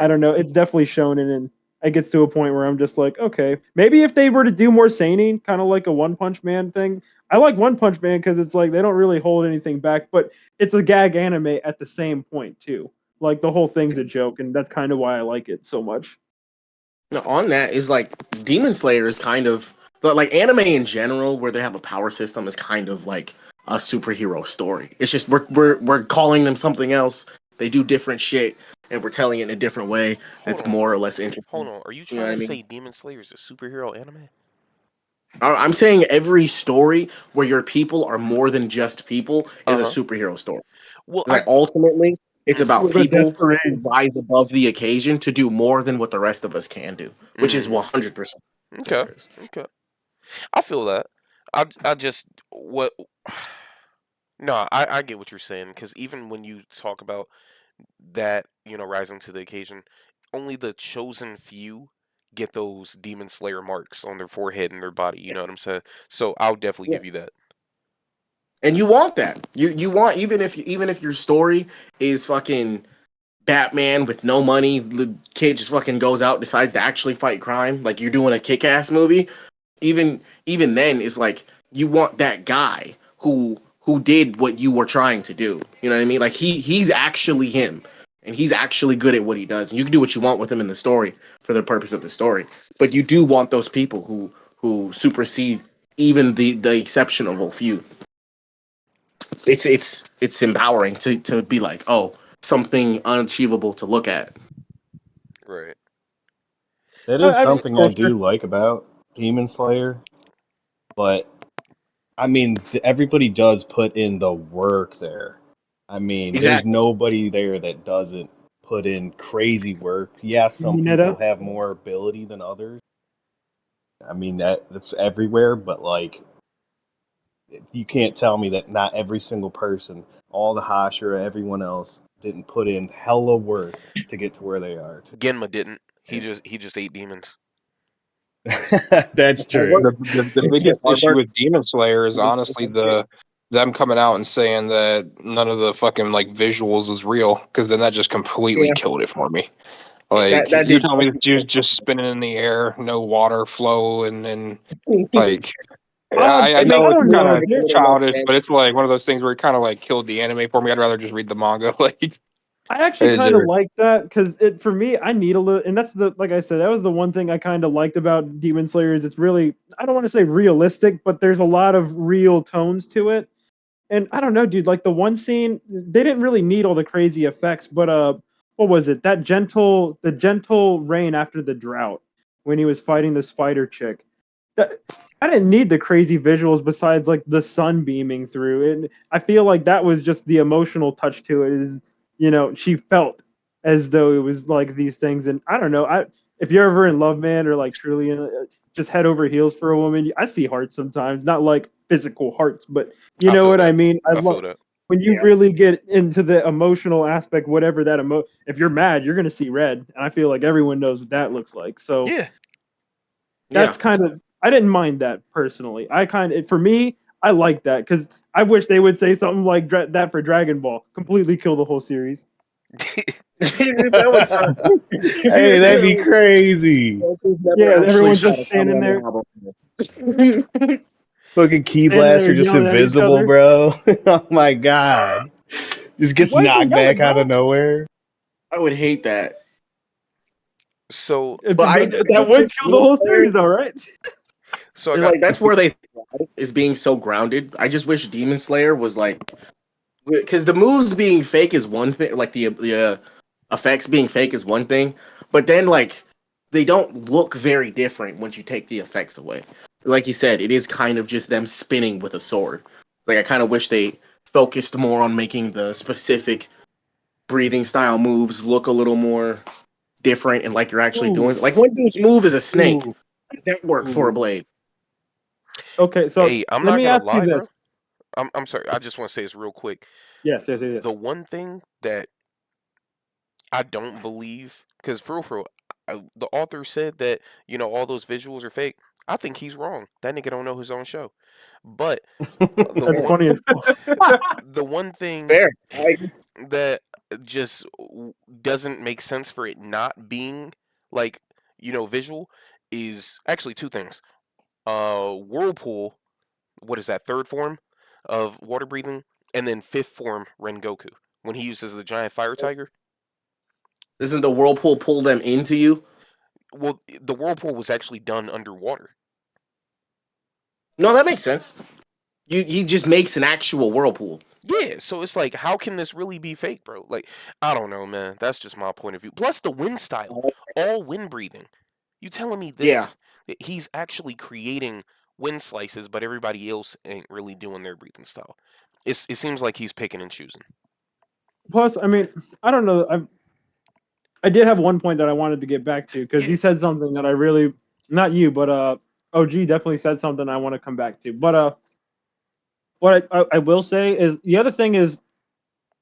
don't know. It's definitely shown, and it gets to a point where I'm just like, okay, maybe if they were to do more seinen, kind of like a One Punch Man thing. I like One Punch Man because it's like they don't really hold anything back, but it's a gag anime at the same point too. Like the whole thing's a joke, and that's kind of why I like it so much. Now, on that is like Demon Slayer is kind of, but like anime in general, where they have a power system, is kind of like a superhero story. It's just we're calling them something else. They do different shit, and we're telling it in a different way Hold that's on. more or less Hold interesting. on. Are you You know trying what I to mean? say Demon Slayer is a superhero anime? I'm saying every story where your people are more than just people is Uh a huh. superhero story. Well, It's like ultimately, it's mhm. about With a people desperate. who rise above the occasion to do more than what the rest of us can do, which is Mm, 100% okay. Slayer is. Okay. I feel that. I just what. No, I get what you're saying because even when you talk about that, rising to the occasion, only the chosen few get those Demon Slayer marks on their forehead and their body. You know what I'm saying? So I'll definitely Yeah. give you that. And you want that. You want even if your story is fucking Batman with no money, the kid just fucking goes out, decides to actually fight crime, like you're doing a kick-ass movie. Even then, it's like you want that guy who did what you were trying to do. You know what I mean? Like he's actually him, and he's actually good at what he does. And you can do what you want with him in the story for the purpose of the story. But you do want those people who supersede even the exceptional few. It's empowering to be like, oh, something unachievable to look at. Right. That is I mean, something I culture. do like about Demon Slayer, but I mean, everybody does put in the work there. I mean, there's Exactly. nobody there that doesn't put in crazy work. Yeah, some people Mineta. have more ability than others. I mean, that's everywhere, but like, you can't tell me that not every single person, all the Hashira, everyone else, didn't put in hella work to get to where they are. Genma didn't. And He just ate demons. that's Hard work. true. The It's just biggest hard issue work. with Demon Slayer is honestly them coming out and saying that none of the fucking like visuals was real, because then that just completely Yeah, killed it for me. that Like that you're did. telling me that you're just spinning in the air, no water flow, and like I It I know makes it's don't it kind know. of make a little more childish, sense. but it's like one of those things where it kind of like killed the anime for me. I'd rather just read the manga. Like I actually it kind of just like that because it for me, I need a little, and that's the like I said, that was the one thing I kind of liked about Demon Slayer is it's really I don't want to say realistic, but there's a lot of real tones to it. And I don't know, dude, like the one scene, they didn't really need all the crazy effects, but what was it? The gentle rain after the drought when he was fighting the spider chick. That I didn't need the crazy visuals besides like the sun beaming through. And I feel like that was just the emotional touch to it is, she felt as though it was like these things. And I don't know, if you're ever in love, man, or like truly just head over heels for a woman, I see hearts sometimes, not like physical hearts, but you I know feel what I that. mean? I I feel love that. when you really get into the emotional aspect, whatever that if you're mad, you're gonna see red, and I feel like everyone knows what that looks like. So Yeah. Yeah, that's kind of I didn't mind that personally. For me, I like that because I wish they would say something like that for Dragon Ball, completely kill the whole series. that would suck. Hey, that'd be crazy. Goku's never Yeah, actually everyone's shot just a standing there, Kamehameha. Fucking Key standing there Blaster just yelling at each invisible, other. bro. Oh my god. Just Like, gets why is he knocked back yelling, out of bro? nowhere. I would hate that. So But I That just would wish kill the Demon whole Slayer series, though, right? so I is got like that's where they thrive, is being so grounded. I just wish Demon Slayer was like because the moves being fake is one thing, like the effects being fake is one thing, but then like they don't look very different once you take the effects away. Like you said, it is kind of just them spinning with a sword. Like I kind of wish they focused more on making the specific breathing style moves look a little more different and like you're actually Ooh, doing. Like one dude's move is a snake. ooh, How does that work for a ooh. blade? Okay, so hey, I'm let not me gonna ask you lie, bro. this. I'm sorry. I just want to say this real quick. Yes, yes, yes, yes. The one thing that I don't believe, because for real, the author said that all those visuals are fake. I think he's wrong. That nigga don't know his own show. But the That's one funny as hell. the one thing Fair. that just doesn't make sense for it not being like visual is actually two things. Whirlpool, what is that, third form of water breathing, and then fifth form Rengoku when he uses the giant fire tiger. Doesn't the whirlpool pull them into you? Well, the whirlpool was actually done underwater. No, that makes sense. He just makes an actual whirlpool. Yeah, so it's like, how can this really be fake, bro? Like, I don't know, man. That's just my point of view. Plus the wind style, all wind breathing. You telling me this? Yeah. That he's actually creating wind slices, but everybody else ain't really doing their breathing style. It seems like he's picking and choosing. Plus, I mean, I don't know. I did have one point that I wanted to get back to because Yeah, you said something that I really, not you, but OG definitely said something I want to come back to. But what I will say is the other thing is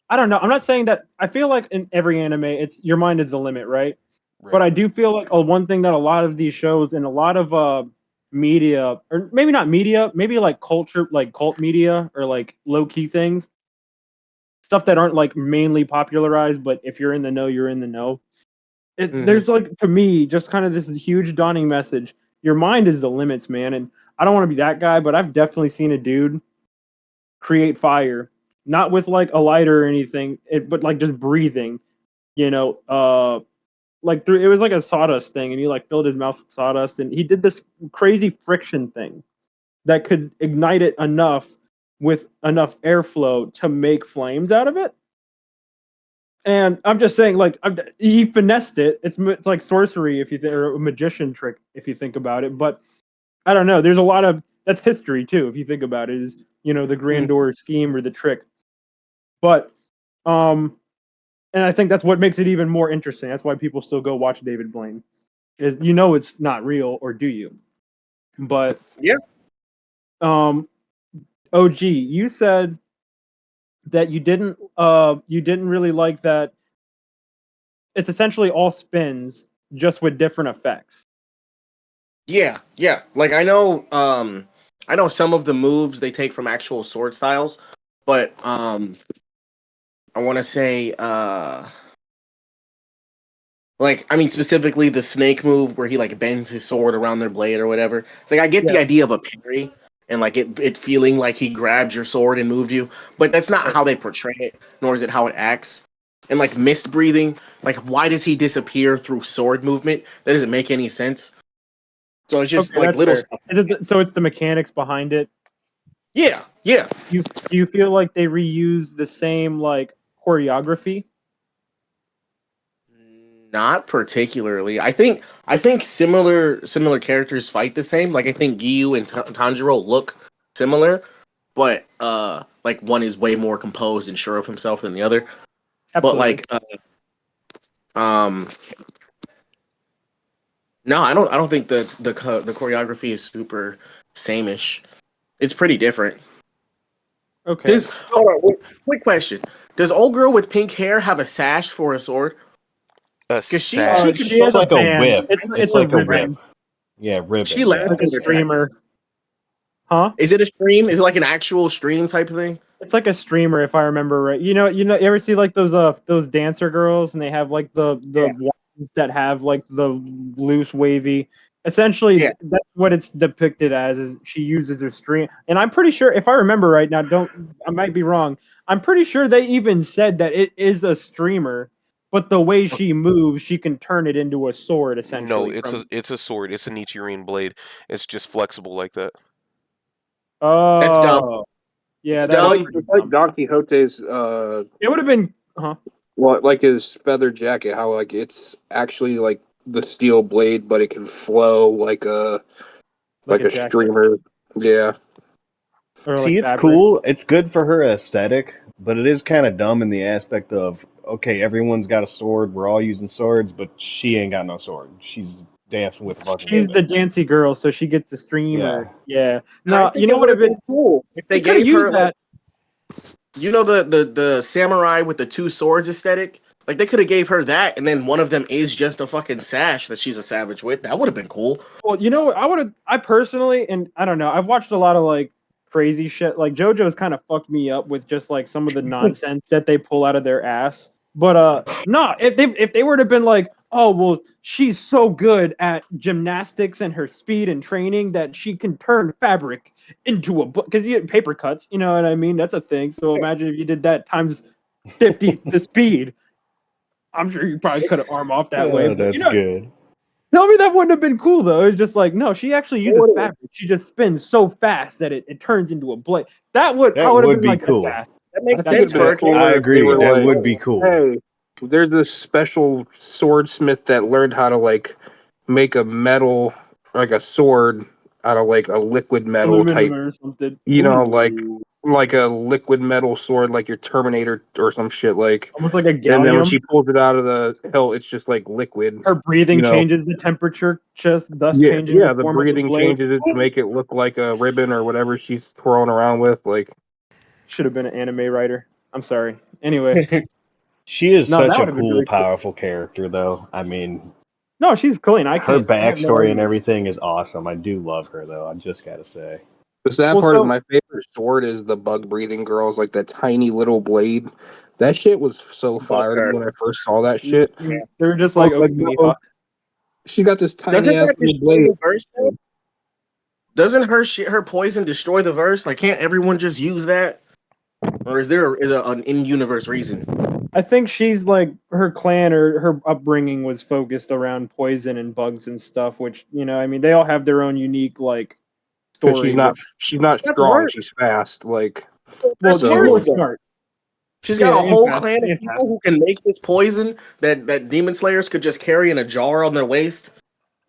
I don't know. I'm not saying that I feel like in every anime, it's your mind is the limit, right? But right. I do feel like one thing that a lot of these shows and a lot of media, or maybe not media, maybe like culture, like cult media, or like low key things, stuff that aren't like mainly popularized, but if you're in the know, you're in the know. Mhm. There's like, to me, just kind of this huge dawning message. Your mind is the limits, man. And I don't want to be that guy, but I've definitely seen a dude create fire, not with like a lighter or anything, but like just breathing, you know, like through, it was like a sawdust thing, and he like filled his mouth with sawdust, and he did this crazy friction thing that could ignite it enough with enough airflow to make flames out of it. And I'm just saying, like, he finessed it. It's like sorcery, if you or a magician trick, if you think about it. But I don't know. There's a lot of that's history too, if you think about it. Is, you know, the grandeur scheme or the trick. But and I think that's what makes it even more interesting. That's why people still go watch David Blaine. Is, you know, it's not real, or do you? But Yeah. OG, you said that you didn't really like that it's essentially all spins just with different effects. Yeah, yeah. Like I know some of the moves they take from actual sword styles, but I want to say like I mean specifically the snake move where he like bends his sword around their blade or whatever. It's like I get the Yeah. idea of a parry and like it feeling like he grabbed your sword and moved you, but that's not how they portray it, nor is it how it acts. And like mist breathing, like why does he disappear through sword movement? That doesn't make any sense. So it's just Okay, like that's little fair. stuff. So it's the mechanics behind it. Yeah, yeah. Do you feel like they reuse the same like choreography? Not particularly. I think similar characters fight the same. Like I think Giyu and Tanjiro look similar, but like one is way more composed and sure of himself than the other. But Absolutely. like um no, I don't think that the choreography is super sameish. It's pretty different. Okay. Does hold on, quick question. Does old girl with pink hair have a sash for a sword? A Cuz she sash. could She be has It's a like a band. whip. It's It's a like a whip. ribbon, Yeah, she ribbon. Yeah. like a lasted with that. streamer. Huh? Is it a stream? Is it like an actual stream type of thing? It's like a streamer, if I remember right. You ever see like those dancer girls, and they have like the Yeah. ones that have like the loose wavy. Essentially, Yeah. that's what it's depicted as. Is she uses her stream, and I'm pretty sure, if I remember right now, don't I might be wrong. I'm pretty sure they even said that it is a streamer, but the way she moves, she can turn it into a sword. No, Essentially, from it's a sword. It's a Nichiren blade. It's just flexible like that. That's dumb. oh yeah, It's that is dumb. pretty It's like dumb. Don Quixote's It would have been, huh? well, like his feather jacket, how like it's actually like the steel blade, but it can flow Like like a a jacket streamer. Yeah. or See, like it's fabric. cool. It's good for her aesthetic, but it is kind of dumb in the aspect of, okay, everyone's got a sword. We're all using swords, but she ain't got no sword. She's dancing with a fucking She's ribbon. the dancy girl, so she gets the streamer. Yeah. Yeah. And I No, you think know it what would have have been? been cool if They they could have gave used her like that. you know the samurai with the two swords aesthetic. Like they could have gave her that, and then one of them is just a fucking sash that she's a savage with. That would have been cool. Well, you know what? I personally, and I don't know, I've watched a lot of like crazy shit. Like JoJo's kind of fucked me up with just like some of the nonsense that they pull out of their ass. But no, if they were to have been like, oh well, she's so good at gymnastics and her speed and training that she can turn fabric into a book, because you get paper cuts, you know what I mean? That's a thing. So imagine if you did that times 50 the speed. I'm sure you probably cut an arm off that way. Oh, But that's good. tell me that wouldn't have been cool though. It's just like, no, she actually uses Would fabric. She just spins so fast that it turns into a blade. I That would have would been be like, that's cool. fast. that I makes think That's sense it'd for been a fast. character? I cooler if they agree. were That like, would be cool. hey, there's this special swordsmith that learned how to like make a metal like a sword out of like a liquid metal Aluminum type, or something. you know, Ooh, like a liquid metal sword like your Terminator or some shit like, almost like a and then when gallium. she pulls it out of the hilt it's just like liquid, Her you breathing know. changes the temperature, just thus Yeah, changing the yeah, the form of the breathing blade. changes it to make it look like a ribbon or whatever she's twirling around with like. Should have been an anime writer. I'm sorry. Anyway, She is no, such that a would have been cool, really cool. powerful character, though. I mean, No, she's clean. I Her can't. I have no backstory and argument. everything is awesome. I do love her though. I just gotta say. The sad Well, part is so my favorite sword is the bug breathing girls, like that tiny little blade. That shit was so Bug fire to me her. when I first saw that shit. they're just I like, was like, okay, bro, Mija. she got this Doesn't tiny ass that little destroy blade. the verse though? Doesn't her poison destroy the verse? Like, can't everyone just use that? Or is there an in-universe reason? I think she's like her clan or her upbringing was focused around poison and bugs and stuff. Which I mean, they all have their own unique like Because story. With she's not That's strong, worse. she's fast. Like, well, That's she's worse more so though. smart. She's got Yeah, a and whole fast. clan of And fast. people who can make this poison that demon slayers could just carry in a jar on their waist.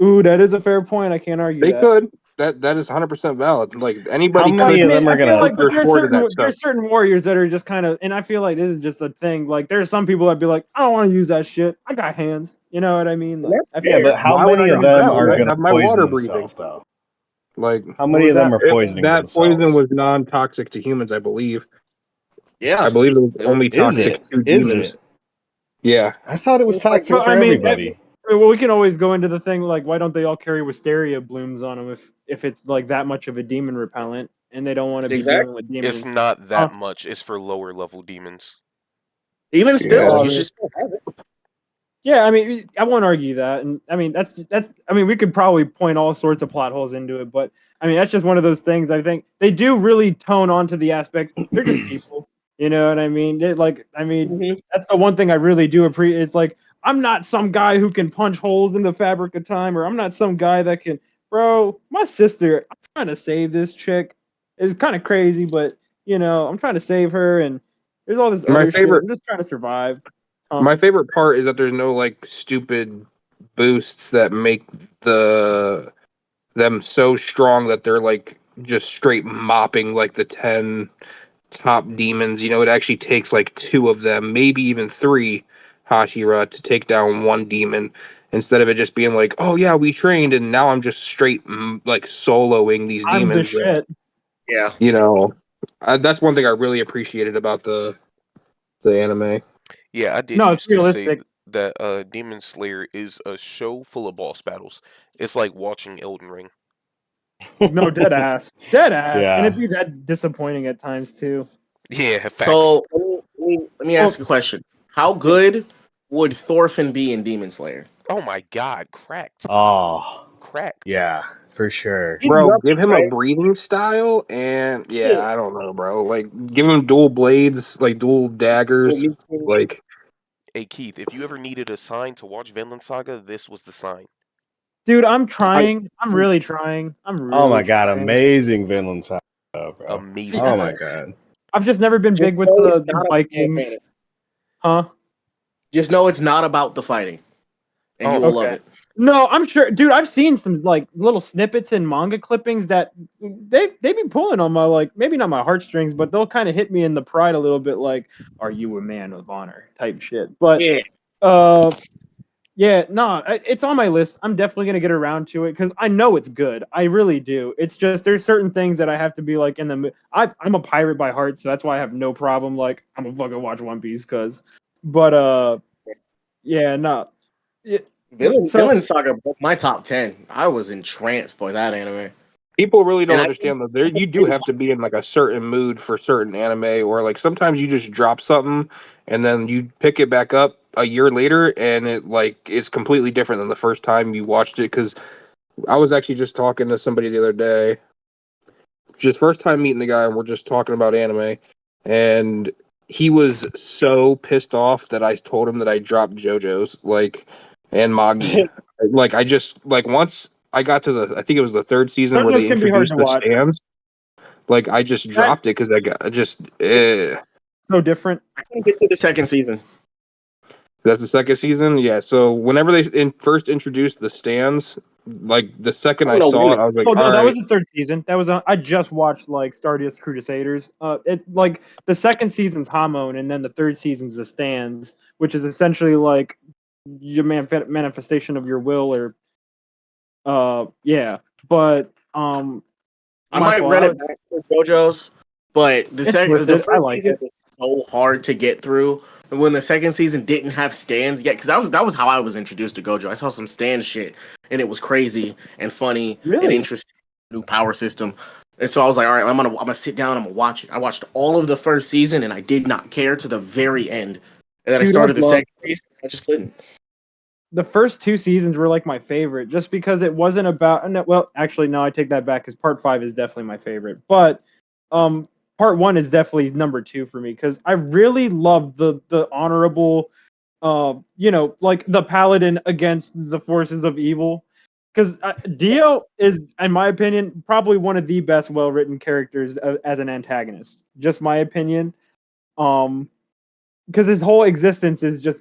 Ooh, that is a fair point. I can't argue they that. could. That is 100% valid. Like How anybody I many could of mean, them are I feel gonna? take like, but their sword to that stuff. there's certain warriors that are just kind of, and I feel like this is just a thing. Like, there's some people that be like, I don't want to use that shit. I got hands. You know what I mean? And Like, that's I Yeah, feel fair. but how Why would I many of use them that when are I gonna have my poison water breathing? themselves though? Like How what many was of them that? are poisoning that poison themselves? was non-toxic to humans, I believe. Yeah. I believe it was It was, only Is toxic it? to Is demons. it? Yeah. I thought it was like toxic Well, for I mean, everybody. well, we can always go into the thing like, why don't they all carry wisteria blooms on them if it's like that much of a demon repellent and they don't want to be dealing exactly. with It's demons? not Huh. that much. It's for lower level demons. Even still, Yeah. you should still have it. Yeah, I mean, I won't argue that, and I mean that's. I mean, we could probably point all sorts of plot holes into it, but I mean that's just one of those things. I think they do really tone onto the aspect. They're just people, you know what I mean? I mean, Mhm. that's the one thing I really do appreciate. It's like I'm not some guy who can punch holes in the fabric of time, or I'm not some guy that can. Bro, my sister, I'm trying to save this chick. It's kind of crazy, but I'm trying to save her, and there's all this My other shit. favorite I'm just trying to survive. Huh? my favorite part is that there's no like stupid boosts that make the them so strong that they're like just straight mopping like the 10 top demons. It actually takes like two of them, maybe even three Hashira to take down one demon instead of it just being like, oh yeah, we trained and now I'm just straight like soloing these I'm the demons. shit. Yeah. You know, that's one thing I really appreciated about the anime. Yeah, I did No, it's used to say realistic. that Demon Slayer is a show full of boss battles. It's like watching Elden Ring. No, dead ass, and Yeah. it'd be that disappointing at times too. Yeah, facts. So let me Well, ask you a question. How yeah, good would Thorfinn be in Demon Slayer? Oh my god, cracked. Oh, Cracked. yeah, for sure. He'd be Bro, nothing, give him a right? breathing style, and Yeah. yeah, I don't know, bro. Like, give him dual blades, like dual daggers. Like, Hey Keith, if you ever needed a sign to watch Vinland Saga, this was the sign. dude, I'm I, trying. I'm really trying. I'm Oh really my god, trying. amazing Vinland Saga, bro. Amazing. Oh my god. I've just never been big just with know it's the not about the Vikings, fantasy. huh? Just know it's not about the fighting, and you Oh, will love Okay. it. No, I'm sure, dude. I've seen some like little snippets and manga clippings that they be pulling on my like maybe not my heartstrings, but they'll kind of hit me in the pride a little bit. Like, are you a man of honor type shit? But Yeah. uh, yeah, no, it's on my list. I'm definitely gonna get around to it because I know it's good. I really do. It's just there's certain things that I have to be like in the. I'm a pirate by heart, so that's why I have no problem. Like I'm gonna fucking watch One Piece because, but yeah, no, yeah, so Villain Saga broke my top 10. I was entranced by that anime, people really and don't understand that there you do have to be in like a certain mood for certain anime, or like sometimes you just drop something and then you pick it back up a year later, and it's completely different than the first time you watched it. Because I was actually just talking to somebody the other day, just first time meeting the guy, and we're just talking about anime, and he was so pissed off that I told him that I dropped JoJo's and Magi. Like I just like once I got to I think it was the third season where those they can be hard introduced to the watch. stands. Like I just That dropped it because I just so different. I couldn't get to the second season. that's the second season. Yeah. So whenever they first introduced the stands, like the I second don't I know when saw it, it. I was like, Oh all no, that was right. the third season. That was I just watched like Stardust Crusaders. It like the second season's Hamon, and then the third season's The Stands, which is essentially like your manifestation of your will, or yeah. But I my might fault. run it back for JoJo's, but It's worth the it. I first like season it. so hard to get through. And when the second season didn't have stands yet, because that was how I was introduced to Gojo. I saw some stand shit, and it was crazy and funny and Really? interesting. New power system, and so I was like, all right, I'm gonna sit down. I'm gonna watch it. I watched all of the first season, and I did not care to the very end. And then I Dude, I started the love second season. I just couldn't. the first two seasons were like my favorite, just because it wasn't about. No, well, actually, no, I take that back because part five is definitely my favorite. But um, part one is definitely number two for me because I really loved the honorable, like the paladin against the forces of evil. Because Dio is, in my opinion, probably one of the best well-written characters as an antagonist. Just my opinion. Because his whole existence is just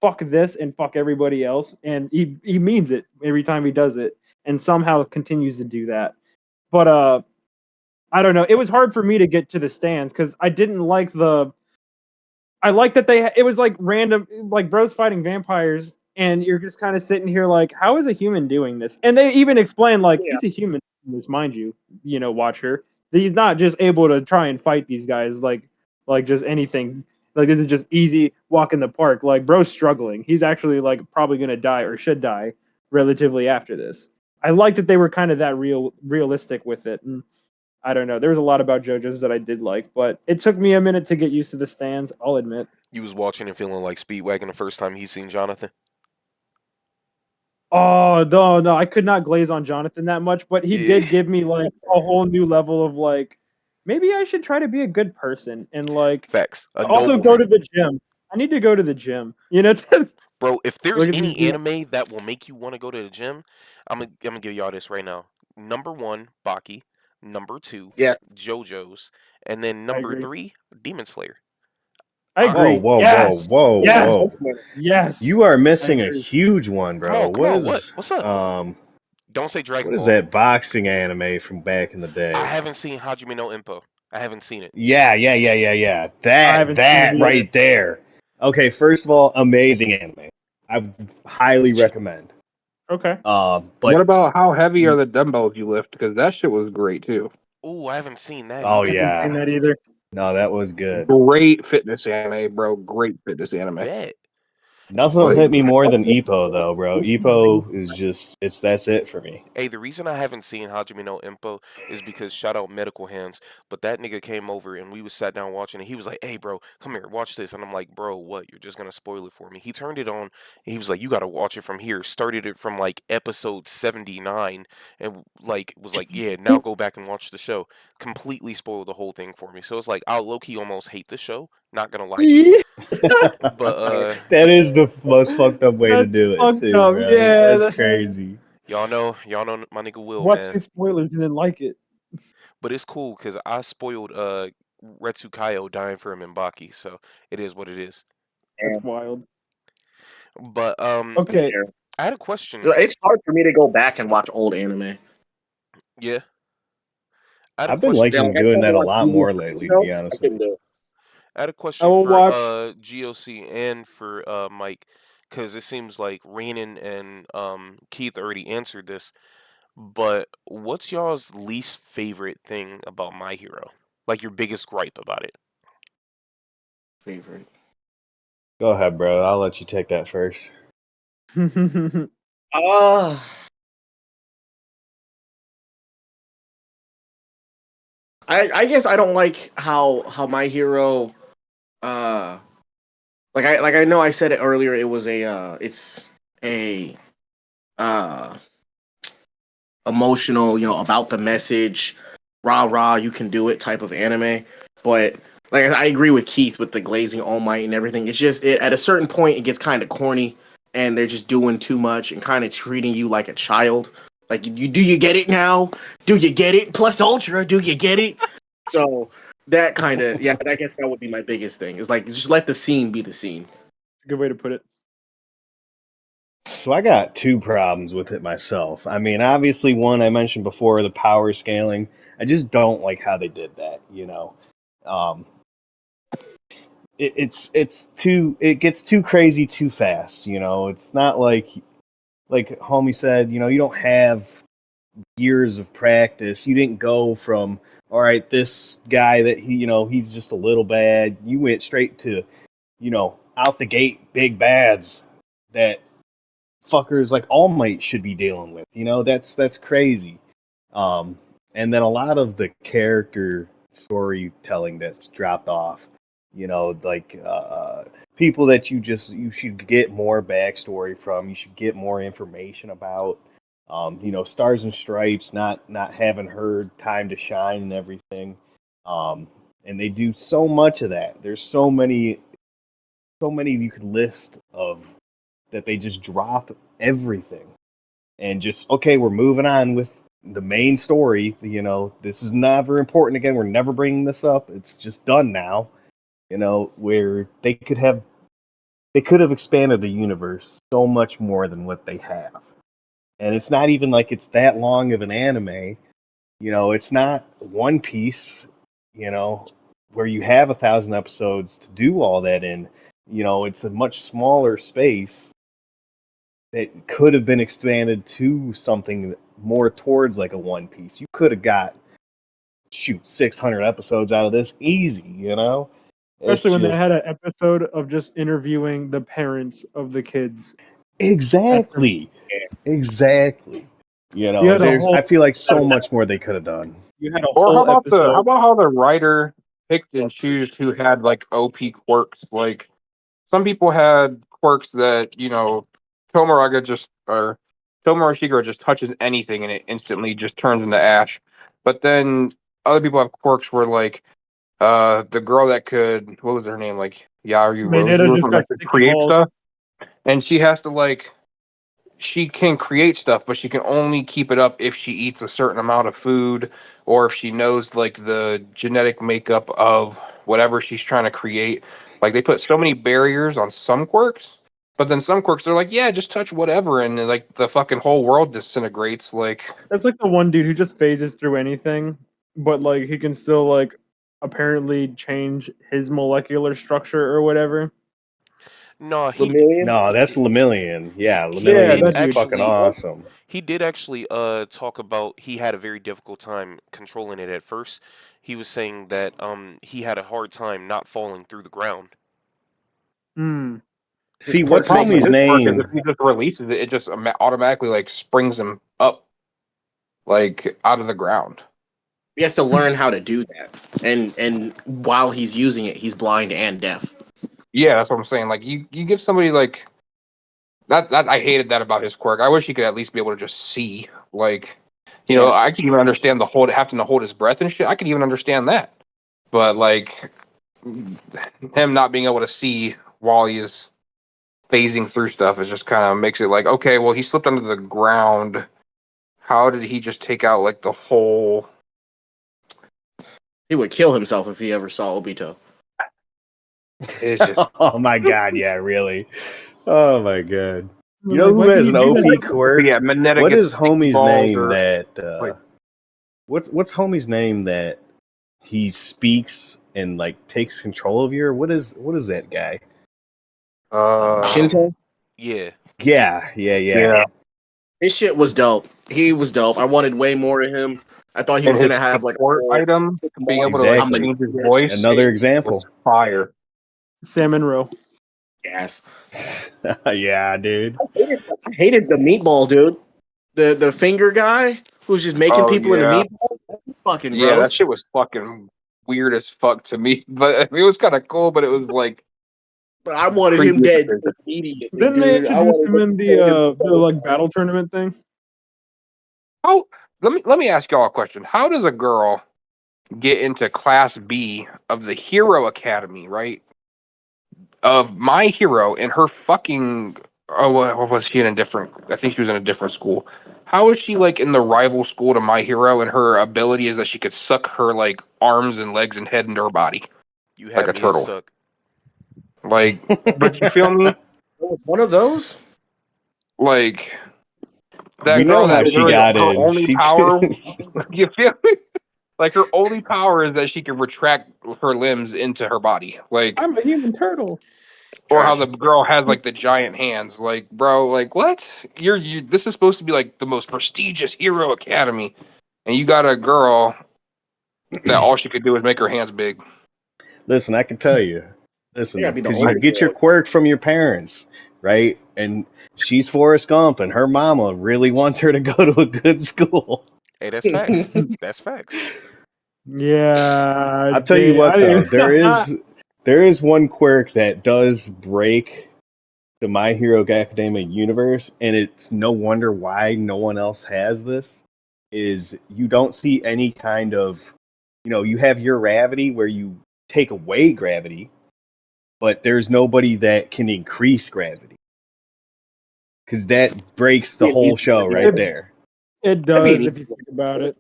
fuck this and fuck everybody else, and he means it every time he does it, and somehow continues to do that. But I don't know. It was hard for me to get to the stands because I didn't like the. I like that it was like random, like bros fighting vampires, and you're just kind of sitting here like, how is a human doing this? And they even explain like Yeah. he's a human doing this, mind you, watcher. He's not just able to try and fight these guys like just anything. Like this is just easy walk in the park. Like bro's struggling. He's actually like probably gonna die or should die relatively after this. I like that they were kind of that realistic with it. And I don't know. There was a lot about JoJo's that I did like, but it took me a minute to get used to the stands. I'll admit. You was watching and feeling like Speedwagon the first time he seen Jonathan. Oh no, no, I could not glaze on Jonathan that much, but he Yeah. did give me like a whole new level of like maybe I should try to be a good person and like Facts. A also go to nobleman. the gym. I need to go to the gym. Bro, if there's Look at any these. anime that will make you want to go to the gym, I'm gonna give y'all this right now. Number one, Baki. Number two, Yeah. JoJo's. And then I number agree. three, Demon Slayer. I I, Whoa, agree. whoa, whoa, Yes. whoa, Yes. whoa! Yes. You are I missing a agree. huge one, come bro. on, come on. What? What's up? Don't say Dragon What is Ball. that boxing anime from back in the I day? haven't seen Hajime no Ippo. I haven't seen it. Yeah. I That haven't seen it that either. right there. Okay, first of all, amazing anime. I highly recommend. Okay. But What about how heavy are the dumbbells you lift? Because that shit was great too. Ooh, I haven't seen that oh I either. haven't seen yeah, that either. no, that was good. Great fitness anime, bro. Great fitness anime. Bet. Nothing will Like, hit me more than Ippo though, bro. Ippo is just that's it for me. Hey, the reason I haven't seen Hajime no Ippo is because shout out Medical Hands, but that nigga came over and we was sat down watching it. He was like, "Hey, bro, come here, watch this," and I'm like, "Bro, what? You're just gonna spoil it for me?" He turned it on. And he was like, "You gotta watch it from here." Started it from like episode 79, and like was like, "Yeah, now go back and watch the show." Completely spoiled the whole thing for me. So it's like I'll low key almost hate the show. Not gonna lie to you, but That is the most fucked up way to That's do it fucked too, up. bro. Yeah. That's crazy. y'all know my nigga Will, Watch man. the spoilers and then like it. But it's cool because I spoiled Retsukayo dying for him in Baki, so it is what it is. That's Yeah. wild. But It's Okay. terrible. I had a question. It's hard for me to go back and watch old anime. Yeah, I had a I've been question Yeah, liking like I for doing tried to that a watch lot Yu Yu more lately, to Hakusho. be I honest with couldn't you. do it. I had a I question will for watch. GOC and for Mike, because it seems like Rainan and Keith already answered this. But what's y'all's least favorite thing about My Hero? Like your biggest gripe about it? Favorite. Go ahead, bro. I'll let you take that first. Uh I guess I don't like how my hero uh I know I said it earlier, it was it's a uh emotional, about the message, rah rah, you can do it type of anime. But like I agree with Keith with the glazing all might and everything. It's just at a certain point it gets kind of corny, and they're just doing too much and kind of treating you like a child. Like, do you get it now? Do you get it? Plus ultra, do you get it? So that kind of, yeah, I guess that would be my biggest thing. Is like, just let the scene be the scene. It's a good way to put it. So I got two problems with it myself. I mean, obviously, one I mentioned before, the power scaling. I just don't like how they did that. Um, it gets too crazy too fast. It's not like homie said. You don't have years of practice. You didn't go from all right, this guy that he's just a little bad. You went straight to, out the gate big bads that fuckers like All Might should be dealing with. That's crazy. Um, and then a lot of the character storytelling that's dropped off. Like people that you should get more backstory from. You should get more information about. Stars and Stripes not having her time to shine and everything. And they do so much of that. There's so many you could list of that they just drop everything and just okay, we're moving on with the main story. This is never important again. We're never bringing this up. It's just done now. Where they could have expanded the universe so much more than what they have. And it's not even like it's that long of an anime. It's not One Piece. You know, where you have 1,000 episodes to do all that in. It's a much smaller space that could have been expanded to something more towards like a One Piece. You could have got 600 episodes out of this easy. It's Especially when they just had an episode of just interviewing the parents of the kids. exactly, exactly. You had a I whole feel like so much more they could have done. you had a Or whole how episode. about how the writer picked and chose who had like OP quirks? Like some people had quirks that Tomoraga just or Tomoshiguro just touches anything and it instantly just turns into ash. But then other people have quirks where like the girl that could what was her name like Yaru Mayonnaise Rosu or just something got that could sticky create balls. stuff and she has to like she can create stuff, but she can only keep it up if she eats a certain amount of food or if she knows like the genetic makeup of whatever she's trying to create. Like they put so many barriers on some quirks, but then some quirks they're like, yeah, just touch whatever, and like the fucking whole world disintegrates. Like, That's like the one dude who just phases through anything, but like he can still like apparently change his molecular structure or whatever. No, Lemillion? No, that's Lemillion. Yeah, he Yeah, Lemillion did that is dude. fucking actually awesome. he did actually talk about he had a very difficult time controlling it at first. He was saying that he had a hard time not falling through the ground. Hmm. His See, the what's quirk makes problem him. with homie's his quirk is if name? he just releases it, it just automatically like springs him up like out of the ground. He has to learn how to do that, and while he's using it, he's blind and deaf. Yeah, that's what I'm saying. Like you give somebody like that I hated that about his quirk. I wish he could at least be able to just see. Like, Yeah, I can even understand the having to hold his breath and shit. I could even understand that. But like him not being able to see while he is phasing through stuff is just kind of makes it like, okay, well he slipped under the ground. How did he just take out like the whole he would kill himself if he ever saw Obito. it's just Oh my god, yeah, really. Oh my god. You know Like, who why can has you an do OP that? but quirk? yeah, Mineta What gets is sticky homie's balls name or that like what's homie's name that he speaks and like takes control of you? What is that guy? um Shinto, Yeah. Yeah. yeah. his shit was dope. He was dope. I wanted way more of him. I thought he And was gonna his have like a support whole item, 6 month being able to like Exactly. change his voice, Another was example. fire. Salmon roe. gas. Yeah, dude. I hated the meatball dude. The finger guy who's just making Oh people into yeah, meatballs. That's fucking yeah, that gross. shit was fucking weird as fuck to me. But it was kind of cool. But it was like But I wanted him creepy at the dead same time. immediately, Didn't they dude. I introduce wanted him him in to kill him the so like bad. battle tournament thing? How? Let me ask y'all a question. How does a girl get into Class B of the Hero Academy? Right, of My Hero and her fucking what was she in a different I think she was in a different school. How is she like in the rival school to My Hero and her ability is that she could suck her like arms and legs and head into her body You like had a me at turtle. suck. Like but you feel me? It was one of those. Like We that know girl how that she literally got her in. only She power you feel me? Like her only power is that she can retract her limbs into her body. Like I'm a human turtle. or how Trash. the girl has like the giant hands. Like, bro, like what? You this is supposed to be like the most prestigious hero academy. And you got a girl that all she could do was make her hands big. Listen, I can tell you. Listen, gotta be the because you older get your girl. quirk from your parents, right? And she's Forrest Gump, and her mama really wants her to go to a good school. Hey, that's facts. That's facts. Yeah, I'll tell you what, though, there I, is one quirk that does break the My Hero Academia universe, and it's no wonder why no one else has this. Is you don't see any kind of, you have your gravity where you take away gravity, but there's nobody that can increase gravity because that breaks the Be an whole easy show one right anyway. there. it That'd be an does if easy you one. think about it.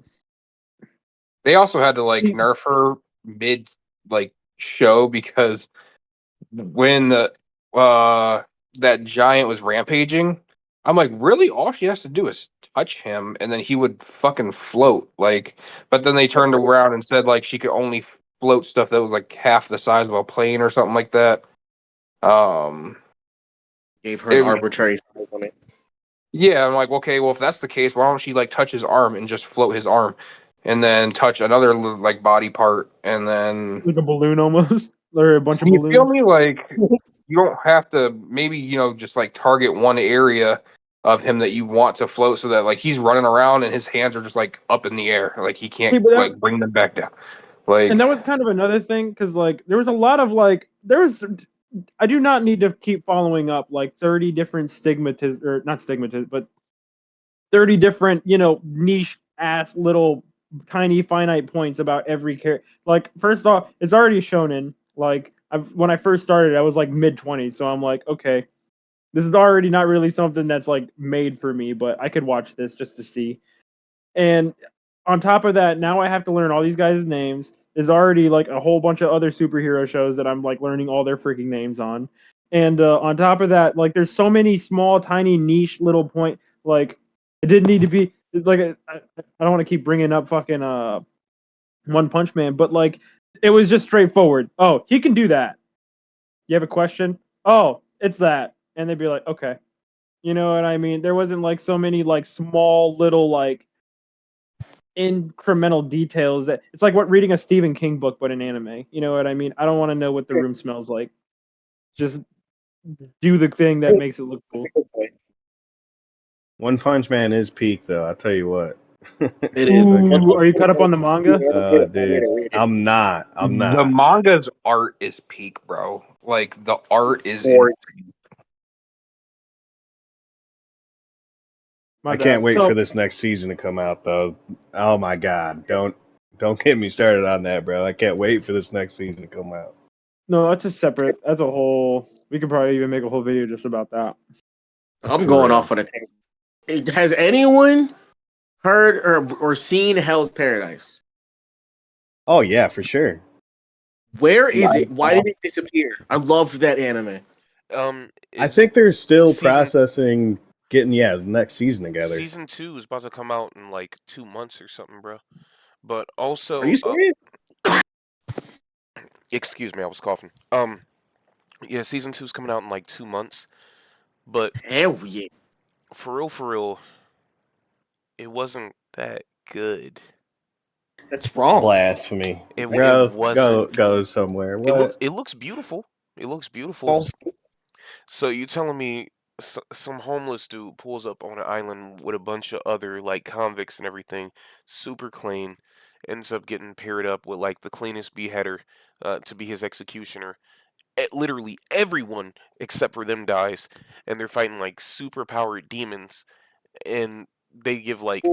They also had to like nerf her mid like show because when the that giant was rampaging, I'm like, really? All she has to do is touch him, and then he would fucking float. Like, but then they turned around and said like she could only float stuff that was like half the size of a plane or something like that. Um, Gave her an it was arbitrary size limit. yeah. I'm like, okay, well if that's the case, why don't she like touch his arm and just float his arm, and then touch another like body part, and then Like a balloon almost, or a bunch of you feel balloons. me? Like you don't have to maybe just like target one area of him that you want to float so that like he's running around and his hands are just like up in the air, like he See, can't but like bring them back down. Like and that was kind of another thing because like there was a lot of like there was I do not need to keep following up like 30 different stigmatism or not stigmatism but 30 different niche ass little tiny finite points about every character. Like first off, it's already shonen. Like when I first started I was like mid-20s, so I'm like, okay, this is already not really something that's like made for me, but I could watch this just to see. And on top of that, now I have to learn all these guys' names. There's already like a whole bunch of other superhero shows that I'm like learning all their freaking names on. And on top of that, like there's so many small, tiny, niche little point. Like it didn't need to be like I don't want to keep bringing up fucking One Punch Man, but like it was just straightforward. Oh, he can do that. You have a question? Oh, it's that, and they'd be like, okay. You know what I mean? There wasn't like so many like small little like incremental details that it's like what reading a Stephen King book but an anime. You know what I mean? I don't want to know what the room smells like. Just do the thing that makes it look cool. One Punch Man is peak, though. I'll tell you what. It is. Fucking, Ooh, are you caught up on the manga? dude, I'm not. I'm the not. manga's art is peak, bro. Like the art is Or My I can't bad. wait for So this next season to come out, though. Oh my god, don't get me started on that, bro. I can't wait for this next season to come out. no, that's a separate. That's a whole. We could probably even make a whole video just about that. I'm For going real. off on a tangent. Has anyone heard or seen Hell's Paradise? Oh yeah, for sure. Where is it? Why did it disappear? I loved that anime. I Is think they're still season processing getting the next season together. season 2 is about to come out in like 2 months or something, bro. But Are also, you serious? excuse me, I was coughing. Yeah, season 2 is coming out in like 2 months. But Hell yeah. for real, it wasn't that good. That's wrong. Blasphemy, It bro. wasn't. Go somewhere. What? It looks beautiful. It looks beautiful. False. So you telling me some homeless dude pulls up on an island with a bunch of other like convicts and everything, super clean, ends up getting paired up with like the cleanest beheader to be his executioner. Literally everyone except for them dies, and they're fighting like super powered demons, and they give like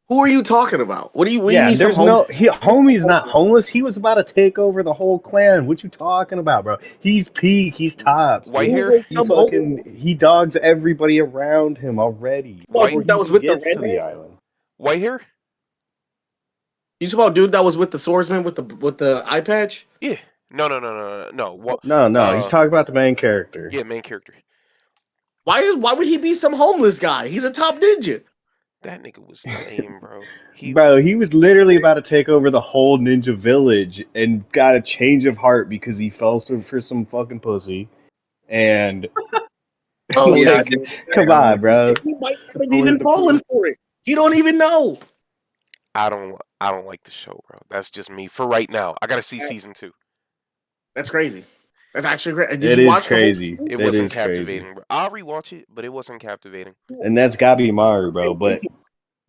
Who are you talking about? What do you Yeah, mean and some there's home? no homie's not homeless. He was about to take over the whole clan. What you talking about, bro? He's peak. He's tops, white dude. Who hair, was He some home? fucking he dogs everybody around him already About white before dude he that was even with the gets red to the hair? island. white hair. You talking about dude that was with the swordsman with the eye patch? Yeah, no. What? No, he's talking about the main character. Yeah, main character. Why would he be some homeless guy? He's a top ninja. That nigga was lame, bro. Bro, he was literally about to take over the whole ninja village and got a change of heart because he fell for some fucking pussy. And oh yeah, like, dude. come on, bro. He might not have even fallen for it. He don't even know. I don't. I don't like the show, bro. That's just me for right now. I gotta see season 2. That's crazy. That's actually great. Did It you is watch the whole crazy. season? It That wasn't is crazy. captivating, bro. I'll rewatch it, but it wasn't captivating. And that's Gabi Maru, bro. But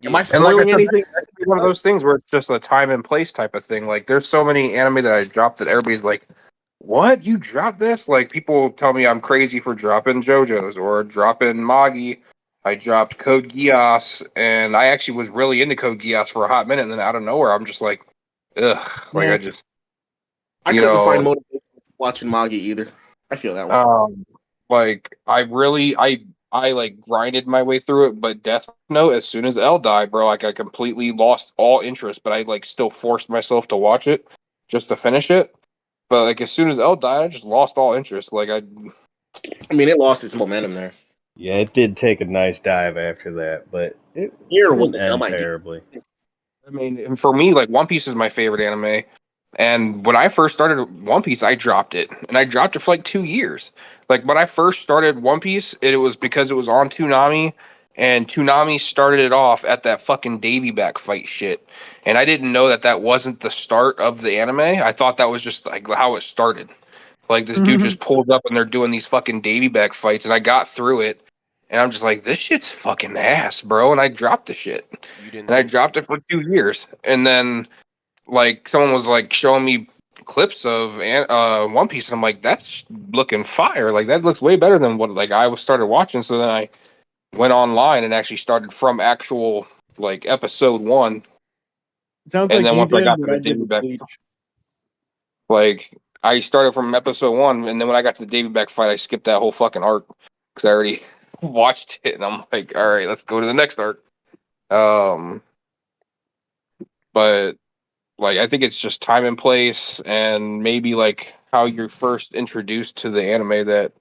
Am I Yeah. And like I spoiling said, anything? that could be one of those things where it's just a time and place type of thing. Like, there's so many anime that I dropped that everybody's like, "What? You dropped this?" Like, people tell me I'm crazy for dropping JoJo's or dropping Magi. I dropped Code Geass, and I actually was really into Code Geass for a hot minute, and then out of nowhere, I'm just like, ugh. Like, Yeah. I just, I you couldn't know, find motivation watching Magi either. I feel that one. like I like grinded my way through it, but Death Note, as soon as L died, bro, like I completely lost all interest, but I like still forced myself to watch it just to finish it. But like as soon as L died, I just lost all interest. Like I mean, it lost its momentum there. yeah, it did take a nice dive after that, but it Here was didn't a dumb end idea. terribly. I mean, and for me, like One Piece is my favorite anime. And when I first started One Piece, I dropped it, and I dropped it for like 2 years. Like when I first started One Piece, it was because it was on Toonami, and Toonami started it off at that fucking Davy back fight shit. And I didn't know that that wasn't the start of the anime. I thought that was just like how it started. Like this dude just pulls up and they're doing these fucking Davy back fights, and I got through it, and I'm just like, this shit's fucking ass, bro. And I dropped the shit, You didn't and I think dropped it for 2 years, and then like someone was like showing me clips of One Piece, and I'm like, that's looking fire. Like that looks way better than what like I was started watching. So then I went online and actually started from actual like episode one, Sounds and like then you once I did got to what the I did Davy with back, Bleach. like I started from episode one, and then when I got to the Davy back fight, I skipped that whole fucking arc because I already watched it, and I'm like, all right, let's go to the next arc. Um, but like I think it's just time and place, and maybe like how you're first introduced to the anime that